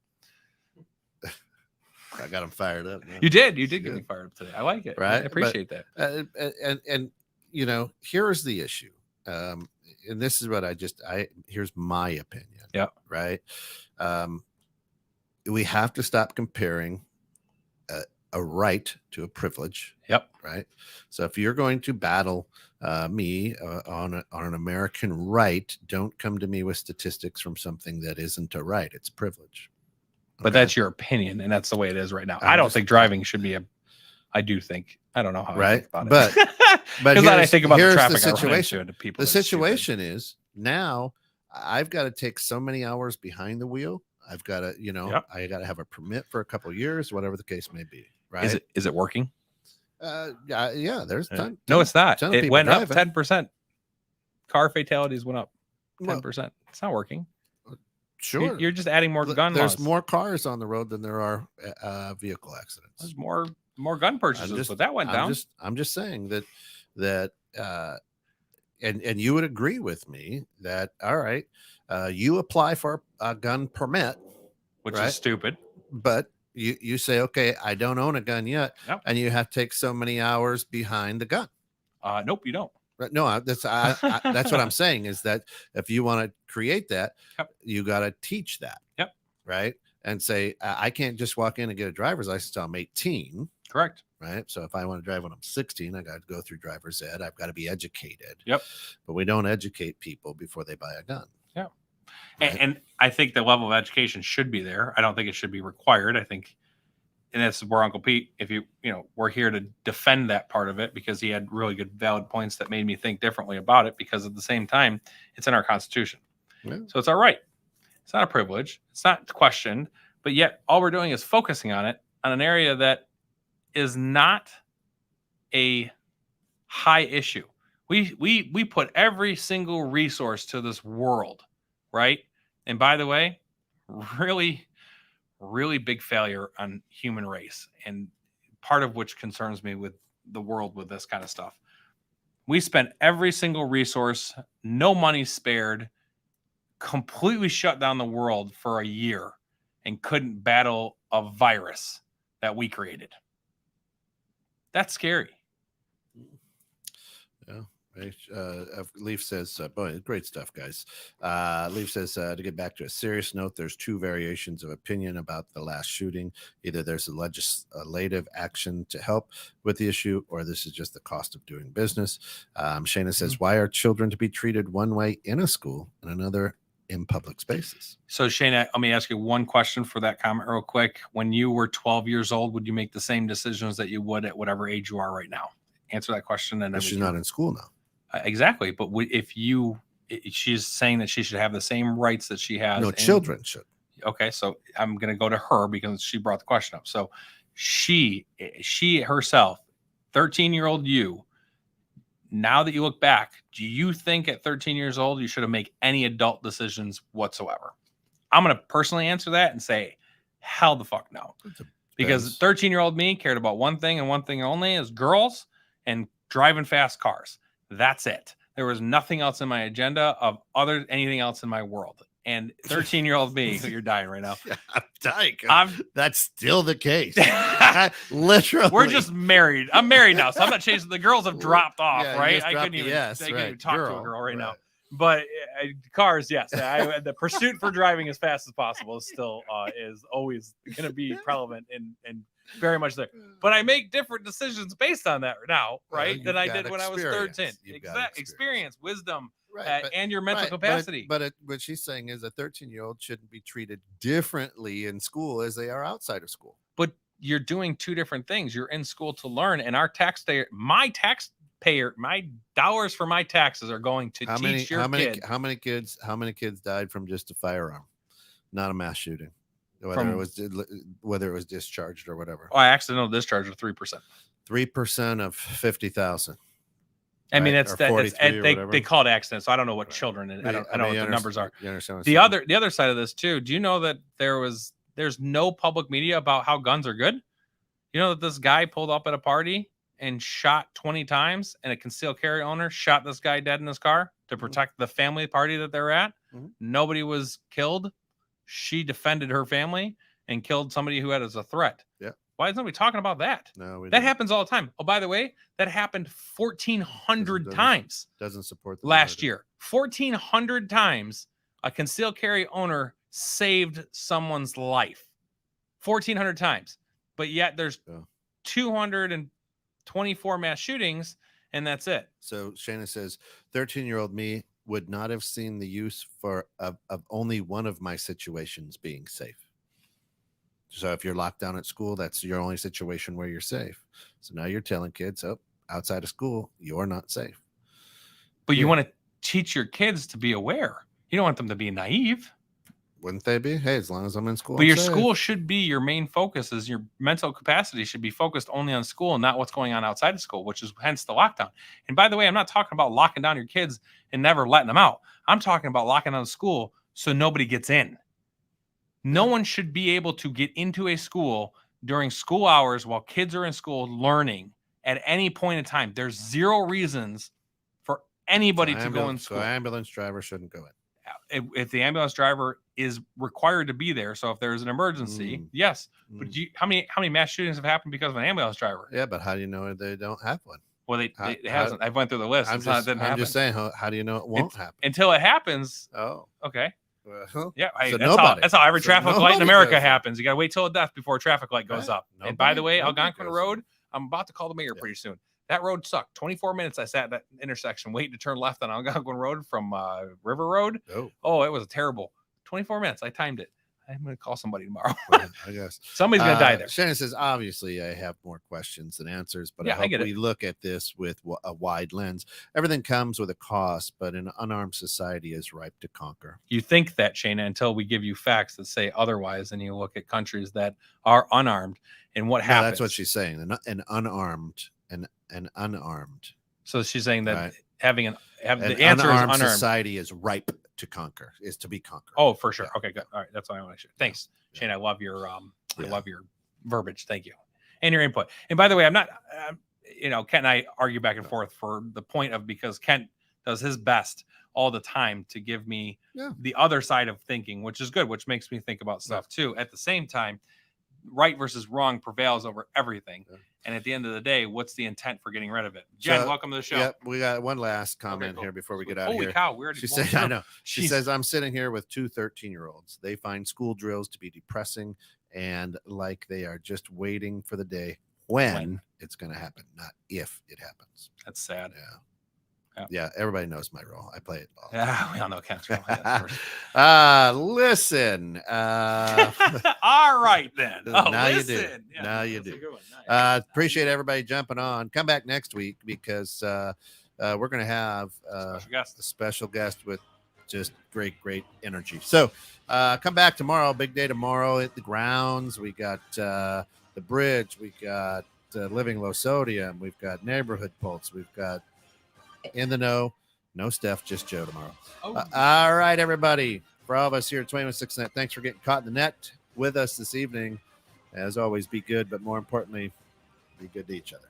I got them fired up. Man. You did get me fired up today. I like it. Right. I appreciate that. And here's the issue. And this is what here's my opinion. Yeah. Right. We have to stop comparing a right to a privilege. Yep. Right. So if you're going to battle me on an American right, don't come to me with statistics from something that isn't a right. It's privilege. But Okay. that's your opinion, and that's the way it is right now. I'm I don't just- think driving should be I do think. I don't know how I Right, think about it. but Because I think about the here's traffic the I run situation. into and the people. The that are stupid. situation is now I've got to take so many hours behind the wheel. I've got to, Yep. I got to have a permit for a couple of years, whatever the case may be. Right? Is it working? Yeah. There's No, it's not. ton of It people went up driving. 10%. Car fatalities went up Well, 10%. It's not working. sure. You're just adding more gun There's laws. more cars on the road than there are vehicle accidents. There's more gun purchases, but that went down. I'm just saying that and you would agree with me that all right, you apply for a gun permit, which right? is stupid. But you say, okay, I don't own a gun yet, Yep. and you have to take so many hours behind the gun. Nope, you don't. Right? No, that's what I'm saying is that if you want to create that, Yep. you got to teach that. Yep. Right. And say, I can't just walk in and get a driver's license until I'm 18. Correct. Right. So if I want to drive when I'm 16, I got to go through driver's ed. I've got to be educated. Yep. But we don't educate people before they buy a gun. Yeah. Right? And I think the level of education should be there. I don't think it should be required. I think, and that's where Uncle Pete, if we're here to defend that part of it because he had really good valid points that made me think differently about it because at the same time, it's in our Constitution. Yeah. So it's our right. It's not a privilege. It's not questioned, but yet all we're doing is focusing on it on an area that is not a high issue. We put every single resource to this world, right? And by the way, really, really big failure on human race, and part of which concerns me with the world with this kind of stuff. We spent every single resource, no money spared, completely shut down the world for a year and couldn't battle a virus that we created. That's scary. Yeah. Leaf says, boy, great stuff, guys. Leaf says, to get back to a serious note, there's two variations of opinion about the last shooting. Either there's a legislative action to help with the issue, or this is just the cost of doing business. Shayna says, why are children to be treated one way in a school and another in public spaces? So Shayna, let me ask you one question for that comment real quick. When you were 12 years old, would you make the same decisions that you would at whatever age you are right now? Answer that question. And she's not in school now. Exactly. But she's saying that she should have the same rights that she has. No, children should. Okay. So I'm going to go to her because she brought the question up. So she herself, 13-year-old you, now that you look back, do you think at 13 years old, you should have made any adult decisions whatsoever? I'm going to personally answer that and say, hell the fuck no. Because 13-year-old me cared about one thing and one thing only is girls and driving fast cars. That's it. There was nothing else in my agenda of anything else in my world. And 13-year-old me, you're dying right now. I'm dying. That's still the case. Literally. We're just married. I'm married now, so I'm not chasing. The girls have dropped off, Yeah, right? I couldn't even talk to a girl right now. But cars, yes. The pursuit for driving as fast as possible is still is always going to be relevant and very much there. But I make different decisions based on that now, right? Than I did when I was 13. Experience, wisdom, and your mental capacity. But what she's saying is a 13-year-old shouldn't be treated differently in school as they are outside of school. But you're doing two different things. You're in school to learn, and my dollars for my taxes are going to teach your kid. How many kids died from just a firearm, not a mass shooting, whether it was discharged or whatever? Oh, accidental discharge of 3%. 3% of 50,000. I mean, they call it accidents. So I don't know what children. I don't know what the numbers are. You understand? The other side of this too. Do you know that there's no public media about how guns are good? You know that this guy pulled up at a party and shot 20 times, and a concealed carry owner shot this guy dead in his car to protect the family party that they're at. Mm-hmm. Nobody was killed. She defended her family and killed somebody who had as a threat. Yeah. Why is nobody talking about that? No, that happens all the time. Oh, by the way, that happened 1,400 times. Doesn't support the last year. 1,400 times a concealed carry owner saved someone's life. 1,400 times. But yet there's 224 mass shootings, and that's it. So Shayna says, 13-year-old me would not have seen the use of only one of my situations being safe. So if you're locked down at school, that's your only situation where you're safe. So now you're telling kids, oh, outside of school, you're not safe. But you want to teach your kids to be aware. You don't want them to be naive. Wouldn't they be? Hey, as long as I'm in school. But I'm your safe. school should be your main focus. Is your mental capacity should be focused only on school and not what's going on outside of school, which is hence the lockdown. And by the way, I'm not talking about locking down your kids and never letting them out. I'm talking about locking down the school so nobody gets in. No one should be able to get into a school during school hours while kids are in school learning at any point in time. There's zero reasons for anybody to go in school. So ambulance driver shouldn't go in. If the ambulance driver is required to be there, so if there's an emergency, yes. But how many mass shootings have happened because of an ambulance driver? Yeah, but how do you know they don't have one? Well, it hasn't. I went through the list. I'm just saying, how do you know it won't happen until it happens? Oh, okay. Well, yeah, so that's how every traffic light in America happens. You got to wait till a death before a traffic light goes up. And by the way, Algonquin Road, I'm about to call the mayor pretty soon. That road sucked. 24 minutes I sat at that intersection waiting to turn left on Algonquin Road from River Road. Oh, it was terrible. 24 minutes. I timed it. I'm going to call somebody tomorrow. I guess somebody's going to die there. Shannon says, obviously, I have more questions than answers, but I hope we look at this with a wide lens. Everything comes with a cost, but an unarmed society is ripe to conquer. You think that, Shana, until we give you facts that say otherwise, and you look at countries that are unarmed and what happens. That's what she's saying. An unarmed. So she's saying that the answer is unarmed unarmed society is ripe to conquer, is to be conquered. Oh, for sure. Okay, good. All right, that's what I want to share. Thanks, Shane. I love your I love your verbiage. Thank you, and your input. And by the way, I'm not. Kent and I argue back and forth for the point of because Kent does his best all the time to give me the other side of thinking, which is good, which makes me think about stuff too. At the same time, right versus wrong prevails over everything. And at the end of the day, what's the intent for getting rid of it? Jen, welcome to the show. Yeah, we got one last comment here before we get out of here. Holy cow, we already I know. She says, I'm sitting here with two 13-year-olds. They find school drills to be depressing and like they are just waiting for the day when it's going to happen, not if it happens. That's sad. Yeah, everybody knows my role. I play it all. Yeah, we all know Kent's role. Listen. All right, then. Now you do. Yeah, now you do. Appreciate everybody jumping on. Come back next week because we're going to have a special guest with just great energy. So come back tomorrow. Big day tomorrow at the grounds. We got the bridge. We got Living Low Sodium. We've got Neighborhood Pulse. We've got In the Know. No Steph, just Joe tomorrow. All right, everybody. For all of us here at 21.6 Net, thanks for getting caught in the net with us this evening. As always, be good, but more importantly, be good to each other.